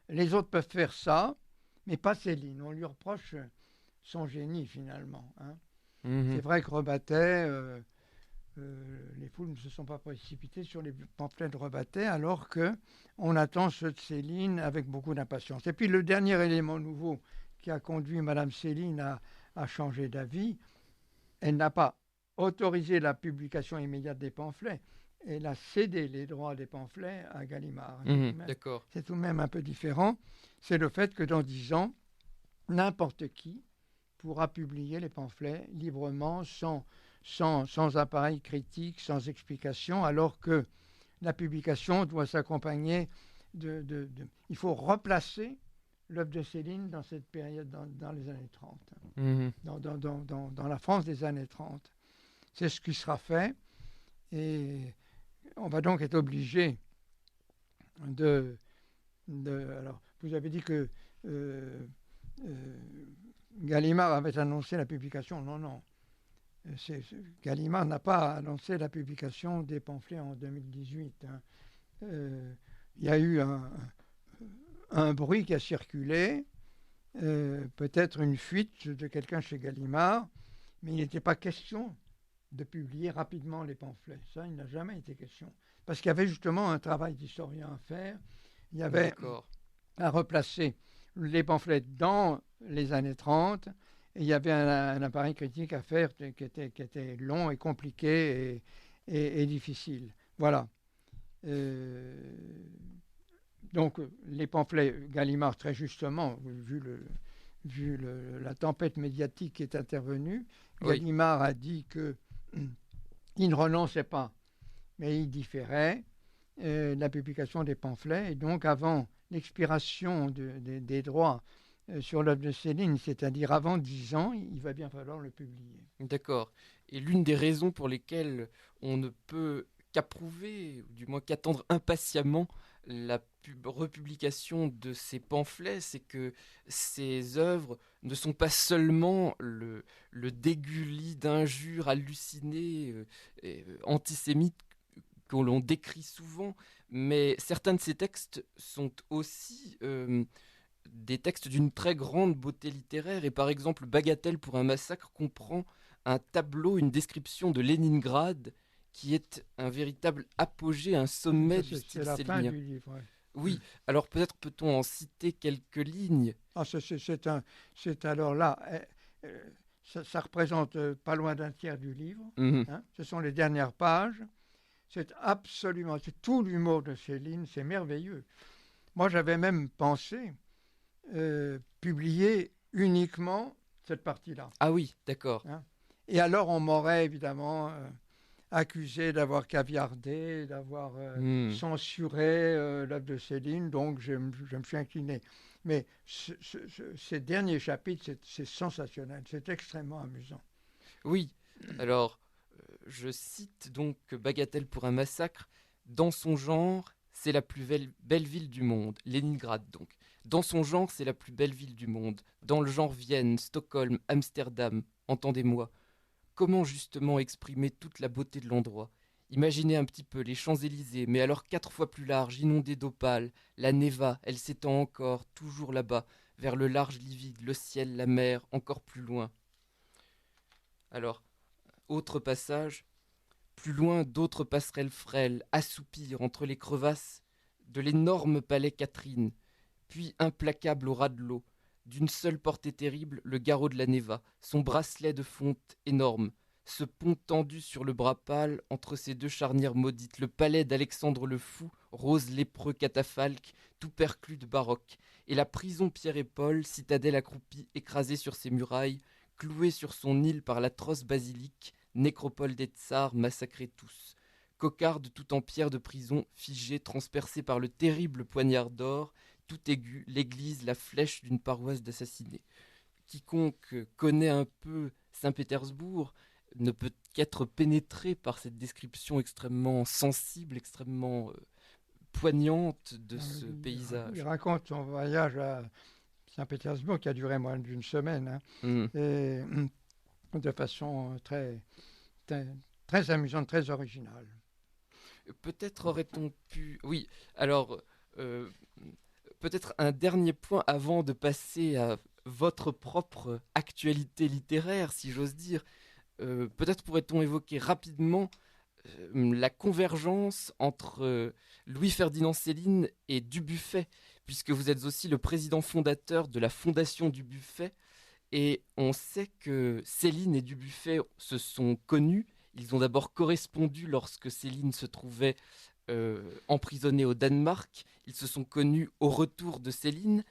[SPEAKER 2] les autres peuvent faire ça, mais pas Céline. On lui reproche son génie finalement. Hein.
[SPEAKER 3] Mmh.
[SPEAKER 2] C'est vrai que Rebattet, les foules ne se sont pas précipitées sur les pamphlets de Rebattet, alors qu'on attend ceux de Céline avec beaucoup d'impatience. Et puis le dernier élément nouveau qui a conduit Madame Céline à changer d'avis, elle n'a pas autorisé la publication immédiate des pamphlets. Elle a cédé les droits des pamphlets à Gallimard.
[SPEAKER 3] D'accord.
[SPEAKER 2] C'est tout de même un peu différent. C'est le fait que dans 10 ans, n'importe qui pourra publier les pamphlets librement, sans appareil critique, sans explication, alors que la publication doit s'accompagner il faut replacer l'œuvre de Céline dans cette période, dans les années 30,
[SPEAKER 3] Mmh.
[SPEAKER 2] dans la France des années 30. C'est ce qui sera fait, et on va donc être obligé alors, vous avez dit que Gallimard avait annoncé la publication. Non. Gallimard n'a pas annoncé la publication des pamphlets en 2018. Hein. Il y a eu un bruit qui a circulé, peut-être une fuite de quelqu'un chez Gallimard, mais il n'était pas question de publier rapidement les pamphlets. Ça, il n'a jamais été question. Parce qu'il y avait justement un travail d'historien à faire. Il y avait à replacer les pamphlets dans les années 30, et il y avait un appareil critique à faire qui était long et compliqué et difficile. Voilà. Donc, les pamphlets, Gallimard, très justement, vu la tempête médiatique qui est intervenue, Gallimard a dit qu'il ne renonçait pas, mais il différait la publication des pamphlets. Et donc, avant l'expiration des droits sur l'œuvre de Céline, c'est-à-dire avant 10 ans, il va bien falloir le publier.
[SPEAKER 3] D'accord. Et l'une des raisons pour lesquelles on ne peut qu'approuver, ou du moins qu'attendre impatiemment la republication de ces pamphlets, c'est que ces œuvres ne sont pas seulement le dégueulis d'injures hallucinées, antisémites que l'on décrit souvent, mais certains de ces textes sont aussi des textes d'une très grande beauté littéraire. Et par exemple, Bagatelle pour un massacre comprend un tableau, une description de Leningrad qui est un véritable apogée, un sommet du style
[SPEAKER 2] sélinien. C'est la fin du livre. Ouais.
[SPEAKER 3] Oui, alors peut-être peut-on en citer quelques lignes.
[SPEAKER 2] C'est alors là, ça représente pas loin d'un tiers du livre. Hein, ce sont les dernières pages. C'est tout l'humour de Céline, c'est merveilleux. Moi, j'avais même pensé publier uniquement cette partie-là.
[SPEAKER 3] Ah oui, d'accord.
[SPEAKER 2] Hein, Et alors, on m'aurait évidemment accusé d'avoir caviardé, d'avoir censuré l'œuvre de Céline, donc je me suis incliné. Mais ces derniers chapitres, c'est sensationnel, c'est extrêmement amusant.
[SPEAKER 3] Oui, alors, je cite donc Bagatelle pour un massacre. Dans son genre, c'est la plus belle ville du monde. Leningrad, donc. Dans son genre, c'est la plus belle ville du monde. Dans le genre Vienne, Stockholm, Amsterdam. Entendez-moi. Comment justement exprimer toute la beauté de l'endroit? Imaginez un petit peu les Champs-Élysées, mais alors 4 fois plus large, inondée d'opales. La Neva, elle s'étend encore, toujours là-bas, vers le large livide, le ciel, la mer, encore plus loin. Alors, autre passage. Plus loin, d'autres passerelles frêles assoupirent entre les crevasses de l'énorme palais Catherine, puis implacable au ras de l'eau. D'une seule portée terrible, le garrot de la Neva, son bracelet de fonte énorme, ce pont tendu sur le bras pâle entre ces deux charnières maudites, le palais d'Alexandre le Fou, rose lépreux catafalque, tout perclus de baroque, et la prison Pierre et Paul, citadelle accroupie, écrasée sur ses murailles, clouée sur son île par l'atroce basilique, nécropole des tsars massacrés tous. Cocarde tout en pierre de prison, figée, transpercée par le terrible poignard d'or, tout aigu, l'église, la flèche d'une paroisse d'assassinés. Quiconque connaît un peu Saint-Pétersbourg ne peut qu'être pénétré par cette description extrêmement sensible, extrêmement poignante de ce paysage.
[SPEAKER 2] Il raconte son voyage à Saint-Pétersbourg qui a duré moins d'une semaine, et de façon très amusante, très originale.
[SPEAKER 3] Peut-être aurait-on pu... Oui, alors, peut-être un dernier point avant de passer à votre propre actualité littéraire, si j'ose dire. Peut-être pourrait-on évoquer rapidement la convergence entre Louis-Ferdinand Céline et Dubuffet, puisque vous êtes aussi le président fondateur de la Fondation Dubuffet, et on sait que Céline et Dubuffet se sont connus. Ils ont d'abord correspondu lorsque Céline se trouvait emprisonnée au Danemark. Ils se sont connus au retour de Céline,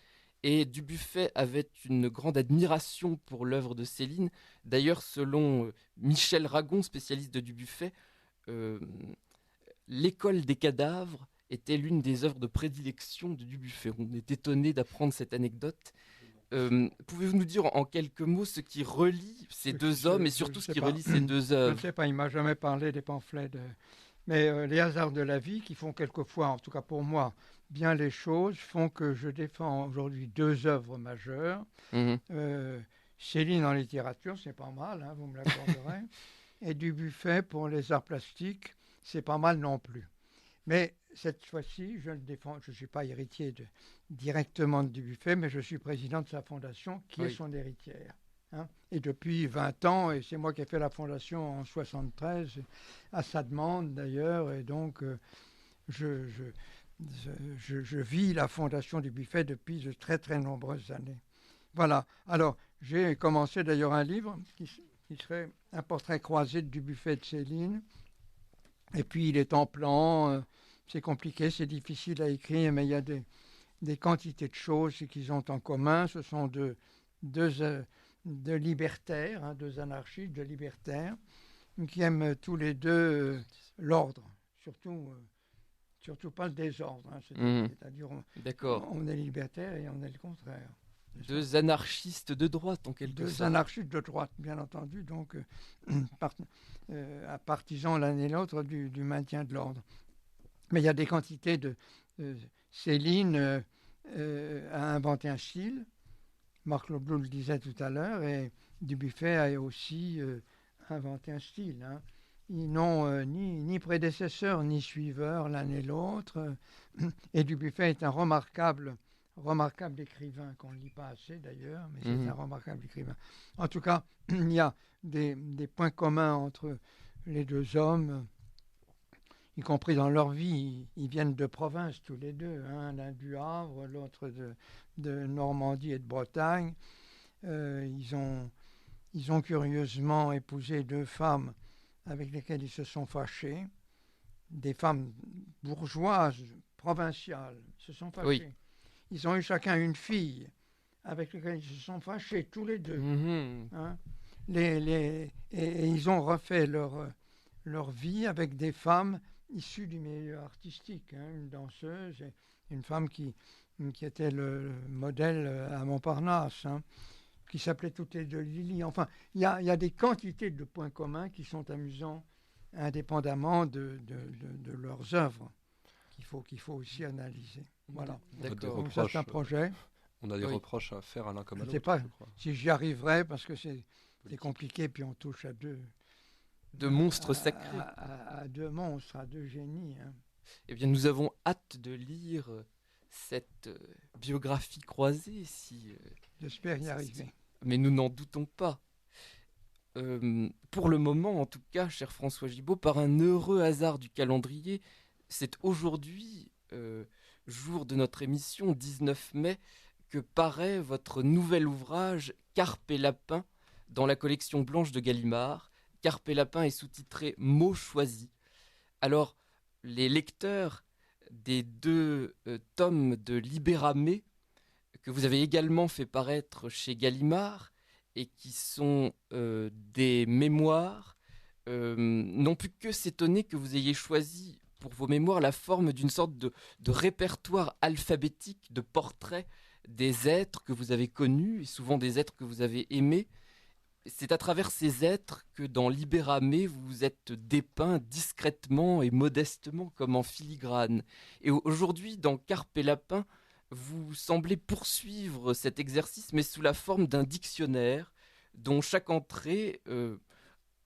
[SPEAKER 3] et Dubuffet avait une grande admiration pour l'œuvre de Céline. D'ailleurs, selon Michel Ragon, spécialiste de Dubuffet, L'école des cadavres était l'une des œuvres de prédilection de Dubuffet. On est étonné d'apprendre cette anecdote. Pouvez-vous nous dire en quelques mots ce qui relie ces deux hommes et surtout ce qui relie ces deux œuvres?
[SPEAKER 2] Je ne sais pas, il ne m'a jamais parlé des pamphlets. Mais les hasards de la vie qui font quelquefois, en tout cas pour moi, bien les choses, font que je défends aujourd'hui deux œuvres majeures. Céline en littérature, c'est pas mal, vous me l'accorderez. Et Dubuffet pour les arts plastiques, c'est pas mal non plus. Mais cette fois-ci, je le défends. Je ne suis pas héritier directement de Dubuffet, mais je suis président de sa fondation, qui est son héritière. Et depuis 20 ans, et c'est moi qui ai fait la fondation en 1973, à sa demande d'ailleurs, et donc je vis la fondation Dubuffet depuis de très très nombreuses années. Voilà. Alors, j'ai commencé d'ailleurs un livre qui serait un portrait croisé de Dubuffet et de Céline. Et puis il est en plan, c'est compliqué, c'est difficile à écrire, mais il y a des quantités de choses qu'ils ont en commun. Ce sont deux libertaires, deux anarchistes, deux libertaires, qui aiment tous les deux l'ordre, surtout pas le désordre. C'est-à-dire on est libertaire et on est le contraire.
[SPEAKER 3] Deux anarchistes de droite, en quelque sorte.
[SPEAKER 2] Deux anarchistes de droite, bien entendu, donc partisans l'un et l'autre du maintien de l'ordre. Mais il y a des quantités de... Céline a inventé un style, Marc Leblou le disait tout à l'heure, et Dubuffet a aussi inventé un style. Ils n'ont ni prédécesseur ni suiveur l'un et l'autre, et Dubuffet est un remarquable écrivain, qu'on ne lit pas assez d'ailleurs, mais c'est un remarquable écrivain. En tout cas, il y a des points communs entre les deux hommes, y compris dans leur vie. Ils viennent de province tous les deux, l'un du Havre, l'autre de Normandie et de Bretagne. Ils ont curieusement épousé deux femmes avec lesquelles ils se sont fâchés, des femmes bourgeoises, provinciales, se sont fâchés.
[SPEAKER 3] Oui.
[SPEAKER 2] Ils ont eu chacun une fille avec laquelle ils se sont fâchés, tous les deux. et ils ont refait leur vie avec des femmes issues du milieu artistique, hein, une danseuse et une femme qui était le modèle à Montparnasse, hein, qui s'appelait toutes les deux Lily. Enfin, il y a des quantités de points communs qui sont amusants indépendamment de leurs œuvres qu'il faut aussi analyser. Voilà.
[SPEAKER 3] D'accord.
[SPEAKER 2] Donc ça, c'est un projet.
[SPEAKER 1] On a des
[SPEAKER 3] Oui.
[SPEAKER 1] reproches à faire à l'un comme à
[SPEAKER 2] Je ne
[SPEAKER 1] l'autre,
[SPEAKER 2] sais pas
[SPEAKER 1] je crois.
[SPEAKER 2] si j'y arriverai parce que c'est
[SPEAKER 1] Politique.
[SPEAKER 2] compliqué, puis on touche à deux.
[SPEAKER 3] De monstres sacrés.
[SPEAKER 2] À deux monstres, à deux génies. Hein.
[SPEAKER 3] Eh bien, nous avons hâte de lire cette biographie croisée,
[SPEAKER 2] J'espère y
[SPEAKER 3] si-
[SPEAKER 2] arriver.
[SPEAKER 3] mais nous n'en doutons pas. Pour le moment, en tout cas, cher François Gibault, par un heureux hasard du calendrier, c'est aujourd'hui, jour de notre émission, 19 mai, que paraît votre nouvel ouvrage Carpe et Lapin dans la collection blanche de Gallimard. Carpe et Lapin est sous-titré Mots choisis. Alors, les lecteurs des deux tomes de Libéramé, que vous avez également fait paraître chez Gallimard, et qui sont des mémoires, n'ont pu que s'étonner que vous ayez choisi pour vos mémoires la forme d'une sorte de répertoire alphabétique de portraits des êtres que vous avez connus, et souvent des êtres que vous avez aimés. C'est à travers ces êtres que dans Libéramé, vous vous êtes dépeint discrètement et modestement comme en filigrane. Et aujourd'hui, dans Carpe et Lapin, vous semblez poursuivre cet exercice, mais sous la forme d'un dictionnaire dont chaque entrée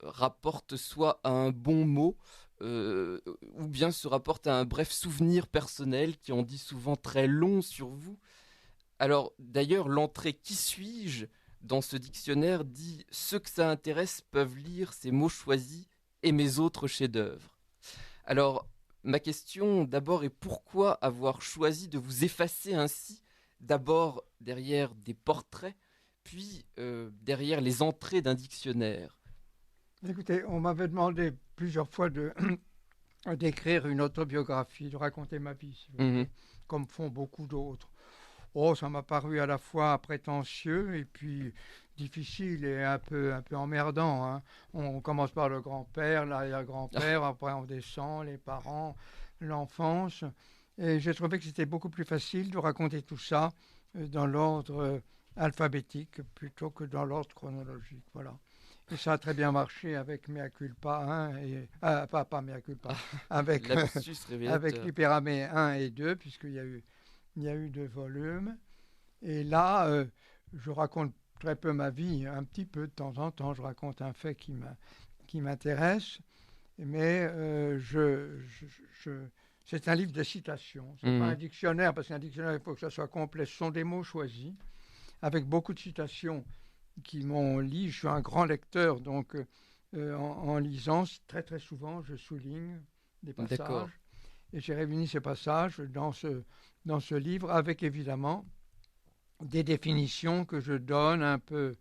[SPEAKER 3] rapporte soit à un bon mot, ou bien se rapporte à un bref souvenir personnel qui en dit souvent très long sur vous. Alors d'ailleurs, l'entrée Qui suis-je dans ce dictionnaire dit ceux que ça intéresse peuvent lire ces mots choisis et mes autres chefs-d'œuvre. Alors ma question d'abord est pourquoi avoir choisi de vous effacer ainsi, d'abord derrière des portraits, puis derrière les entrées d'un dictionnaire.
[SPEAKER 2] Écoutez, on m'avait demandé plusieurs fois d'écrire une autobiographie, de raconter ma vie, si vous voulez, comme font beaucoup d'autres. Oh, ça m'a paru à la fois prétentieux et puis difficile et un peu emmerdant. Hein. On commence par le grand-père, l'arrière-grand-père, après on descend, les parents, l'enfance. Et j'ai trouvé que c'était beaucoup plus facile de raconter tout ça dans l'ordre alphabétique plutôt que dans l'ordre chronologique. Voilà. Et ça a très bien marché avec Mea Culpa 1 et... pas Mea Culpa, avec,
[SPEAKER 3] Lapsus révélateur.
[SPEAKER 2] avec Libéramé 1 et 2, puisqu'il y a eu 2 volumes. Et là, je raconte très peu ma vie, un petit peu de temps en temps, je raconte un fait qui m'intéresse, mais c'est un livre de citations. C'est pas un dictionnaire, parce qu'un dictionnaire, il faut que ça soit complet. Ce sont des mots choisis, avec beaucoup de citations qui m'ont lu. Je suis un grand lecteur, donc en lisant, très très souvent, je souligne des passages.
[SPEAKER 3] D'accord.
[SPEAKER 2] Et j'ai réuni ces passages dans ce livre, avec évidemment des définitions que je donne un peu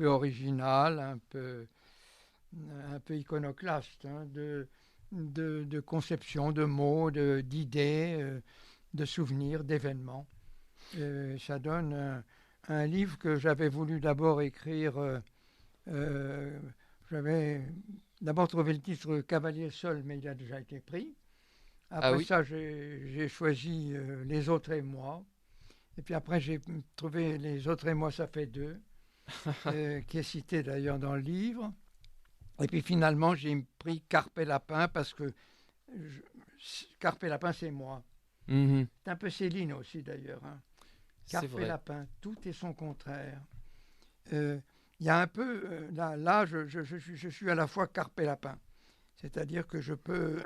[SPEAKER 2] originales, un peu iconoclastes, hein, de conceptions, de mots, d'idées, de souvenirs, d'événements. Ça donne un livre que j'avais voulu d'abord écrire. J'avais d'abord trouvé le titre Cavalier seul, mais il a déjà été pris. Après ça, j'ai choisi Les autres et moi. Et puis après, j'ai trouvé Les autres et moi, ça fait 2, qui est cité d'ailleurs dans le livre. Et puis finalement, j'ai pris Carpe et Lapin parce que Carpe et Lapin, c'est moi. C'est un peu Céline aussi d'ailleurs. Hein. Carpe et Lapin, tout est son contraire. Il y a un peu, là je suis à la fois Carpe et Lapin. C'est-à-dire que je peux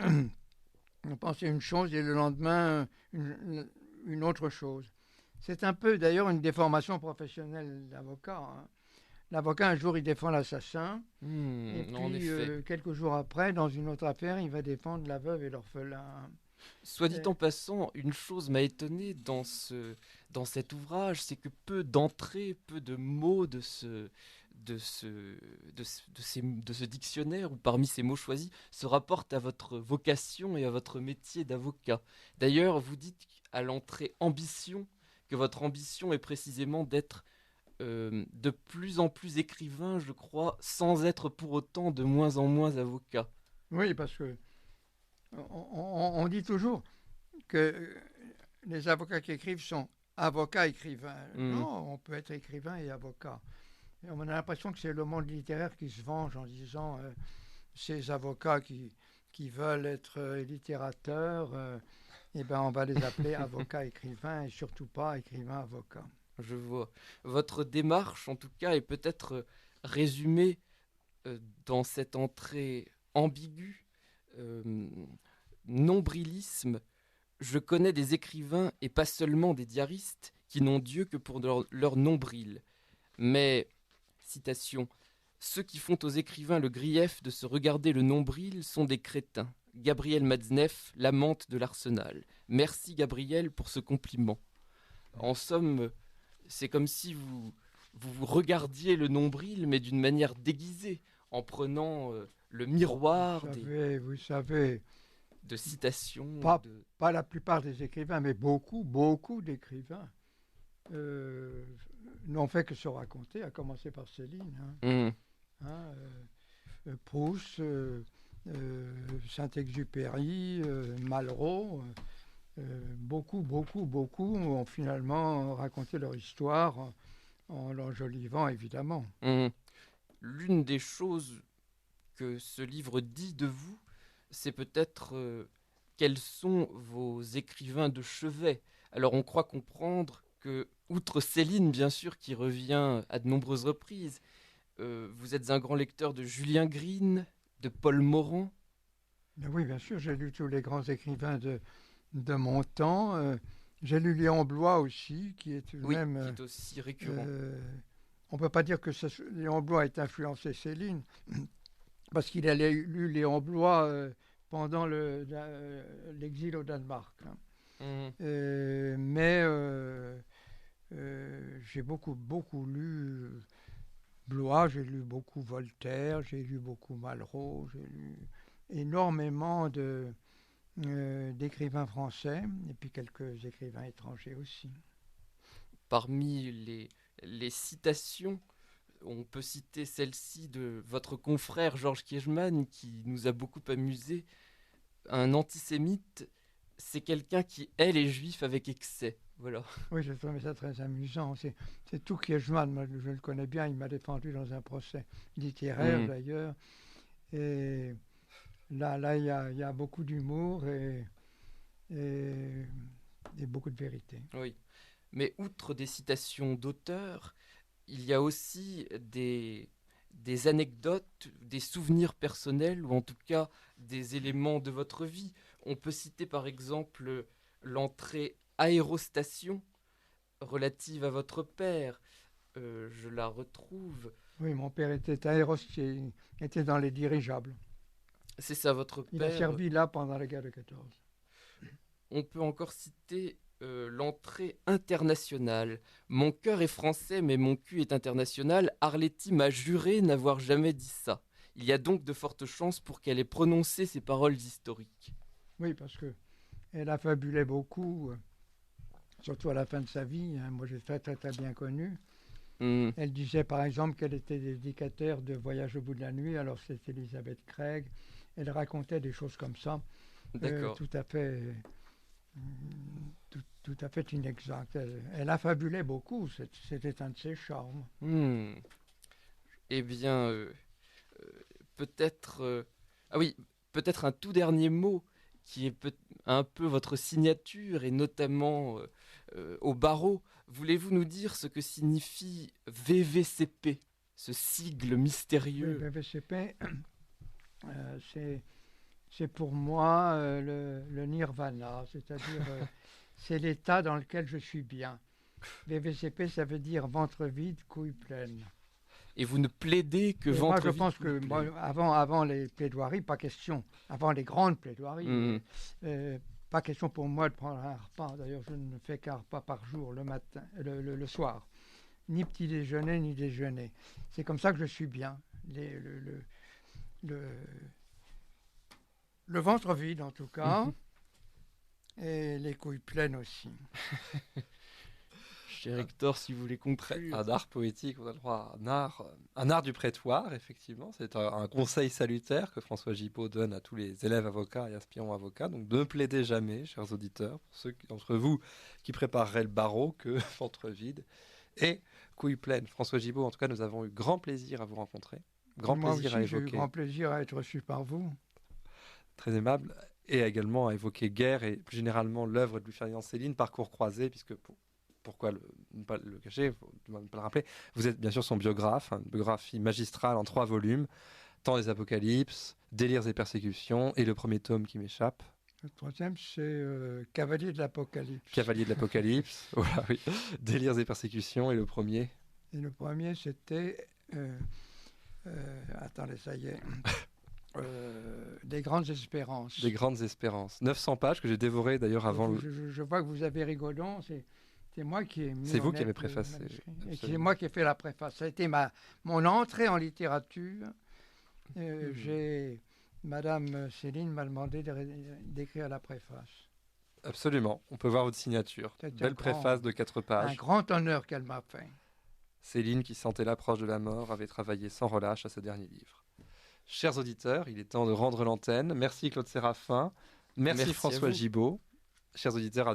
[SPEAKER 2] penser une chose et le lendemain une autre chose. C'est un peu d'ailleurs une déformation professionnelle d'avocat. Hein. L'avocat, un jour, il défend l'assassin. Et puis, quelques jours après, dans une autre affaire, il va défendre la veuve et l'orphelin.
[SPEAKER 3] Soit dit en passant, une chose m'a étonné dans cet ouvrage, c'est que peu d'entrées, peu de mots de ce dictionnaire, ou parmi ces mots choisis, se rapportent à votre vocation et à votre métier d'avocat. D'ailleurs, vous dites à l'entrée ambition, que votre ambition est précisément d'être de plus en plus écrivain, je crois, sans être pour autant de moins en moins avocat.
[SPEAKER 2] Oui, parce que on dit toujours que les avocats qui écrivent sont avocats écrivains. Non, on peut être écrivain et avocat. Et on a l'impression que c'est le monde littéraire qui se venge en disant ces avocats qui veulent être littérateurs, eh ben on va les appeler avocats écrivains et surtout pas écrivains avocats.
[SPEAKER 3] Je vois. Votre démarche, en tout cas, est peut-être résumée dans cette entrée ambiguë. Nombrilisme. Je connais des écrivains, et pas seulement des diaristes, qui n'ont Dieu que pour leur nombril. Mais, citation, ceux qui font aux écrivains le grief de se regarder le nombril sont des crétins. Gabriel Matzneff, l'amante de l'Arsenal. Merci Gabriel pour ce compliment. En somme, c'est comme si vous regardiez le nombril, mais d'une manière déguisée, en prenant le miroir
[SPEAKER 2] vous savez,
[SPEAKER 3] de citations.
[SPEAKER 2] Pas la plupart des écrivains, mais beaucoup d'écrivains n'ont fait que se raconter, à commencer par Céline. Proust, Saint-Exupéry, Malraux, beaucoup ont finalement raconté leur histoire en l'enjolivant, évidemment.
[SPEAKER 3] L'une des choses que ce livre dit de vous, c'est peut-être quels sont vos écrivains de chevet. Alors on croit comprendre que, outre Céline, bien sûr, qui revient à de nombreuses reprises, vous êtes un grand lecteur de Julien Green, de Paul Morand.
[SPEAKER 2] Oui, bien sûr, j'ai lu tous les grands écrivains de mon temps. J'ai lu Léon Bloy aussi, qui est même...
[SPEAKER 3] qui est aussi récurrent.
[SPEAKER 2] On ne peut pas dire que Léon Bloy ait influencé Céline, parce qu'il a lu Léon Bloy pendant l'exil au Danemark. Mais j'ai beaucoup lu Blois, j'ai lu beaucoup Voltaire, j'ai lu beaucoup Malraux, j'ai lu énormément d'écrivains français et puis quelques écrivains étrangers aussi.
[SPEAKER 3] Parmi les citations, on peut citer celle-ci de votre confrère Georges Kiechmann qui nous a beaucoup amusé. Un antisémite, c'est quelqu'un qui hait les juifs avec excès. Voilà.
[SPEAKER 2] Oui, j'ai trouvé ça très amusant. C'est tout Kiechmann, moi je le connais bien, il m'a défendu dans un procès littéraire d'ailleurs. Et là il y a beaucoup d'humour et beaucoup de vérité.
[SPEAKER 3] Oui, mais outre des citations d'auteurs, il y a aussi des anecdotes, des souvenirs personnels, ou en tout cas des éléments de votre vie. On peut citer par exemple l'entrée aérostation relative à votre père. Je la retrouve.
[SPEAKER 2] Oui, mon père était était dans les dirigeables.
[SPEAKER 3] C'est ça, votre père.
[SPEAKER 2] Il a servi là pendant la guerre de 14.
[SPEAKER 3] On peut encore citer l'entrée internationale. Mon cœur est français, mais mon cul est international. Arletty m'a juré n'avoir jamais dit ça. Il y a donc de fortes chances pour qu'elle ait prononcé ces paroles historiques.
[SPEAKER 2] Oui, parce qu'elle affabulait beaucoup, surtout à la fin de sa vie. Moi, j'ai très bien connu. Elle disait par exemple qu'elle était dédicataire de Voyage au bout de la nuit, alors c'était Elisabeth Craig. Elle racontait des choses comme ça, tout à fait inexactes. Elle affabulait beaucoup, c'était un de ses charmes.
[SPEAKER 3] Eh bien, peut-être un tout dernier mot qui est un peu votre signature, et notamment au barreau. Voulez-vous nous dire ce que signifie VVCP, ce sigle mystérieux?
[SPEAKER 2] Oui, VVCP, c'est pour moi le nirvana, c'est-à-dire c'est l'état dans lequel je suis bien. VVCP, ça veut dire ventre vide, couille pleine.
[SPEAKER 3] Et vous ne plaidez que ventre vide.
[SPEAKER 2] Moi, je pense que avant les plaidoiries, pas question, avant les grandes plaidoiries, pas question pour moi de prendre un repas. D'ailleurs, je ne fais qu'un repas par jour, le matin, le soir. Ni petit déjeuner, ni déjeuner. C'est comme ça que je suis bien. Le ventre vide, en tout cas, et les couilles pleines aussi.
[SPEAKER 3] cher Hector, si vous voulez conclure.
[SPEAKER 1] Un art poétique, on a le droit à un art du prétoire, effectivement. C'est un conseil salutaire que François Gibault donne à tous les élèves avocats et aspirants avocats. Donc ne plaidez jamais, chers auditeurs, pour ceux d'entre vous qui prépareraient le barreau, que ventre vide et couilles pleines. François Gibault, en tout cas, nous avons eu grand plaisir à vous rencontrer.
[SPEAKER 2] Moi aussi, j'ai eu grand plaisir à être reçu par vous.
[SPEAKER 1] Très aimable. Et également à évoquer Guerre et plus généralement l'œuvre de Louis-Ferdinand Céline, Parcours croisé, puisque pourquoi ne pas le cacher, ne pas le rappeler, vous êtes bien sûr son biographe, une biographie magistrale en 3 volumes, Temps des Apocalypses, Délires et persécutions, et le premier tome qui m'échappe.
[SPEAKER 2] Le troisième, c'est Cavalier de l'Apocalypse.
[SPEAKER 1] Cavalier de l'Apocalypse, voilà, oui. Délires et persécutions, et le premier.
[SPEAKER 2] Et le premier, c'était... attendez, ça y est... Des grandes espérances.
[SPEAKER 1] Des grandes espérances. 900 pages que j'ai dévoré d'ailleurs avant.
[SPEAKER 2] Je vois que vous avez rigolon. C'est moi qui ai mis.
[SPEAKER 1] C'est vous qui avez préfacé.
[SPEAKER 2] Et c'est moi qui ai fait la préface. Ça a été mon entrée en littérature. Madame Céline m'a demandé d'écrire la préface.
[SPEAKER 1] Absolument. On peut voir votre signature. Belle préface de 4 pages.
[SPEAKER 2] Un grand honneur qu'elle m'a fait.
[SPEAKER 1] Céline, qui sentait l'approche de la mort, avait travaillé sans relâche à ce dernier livre. Chers auditeurs, il est temps de rendre l'antenne. Merci Claude Séraphin. Merci François Gibault. Chers auditeurs,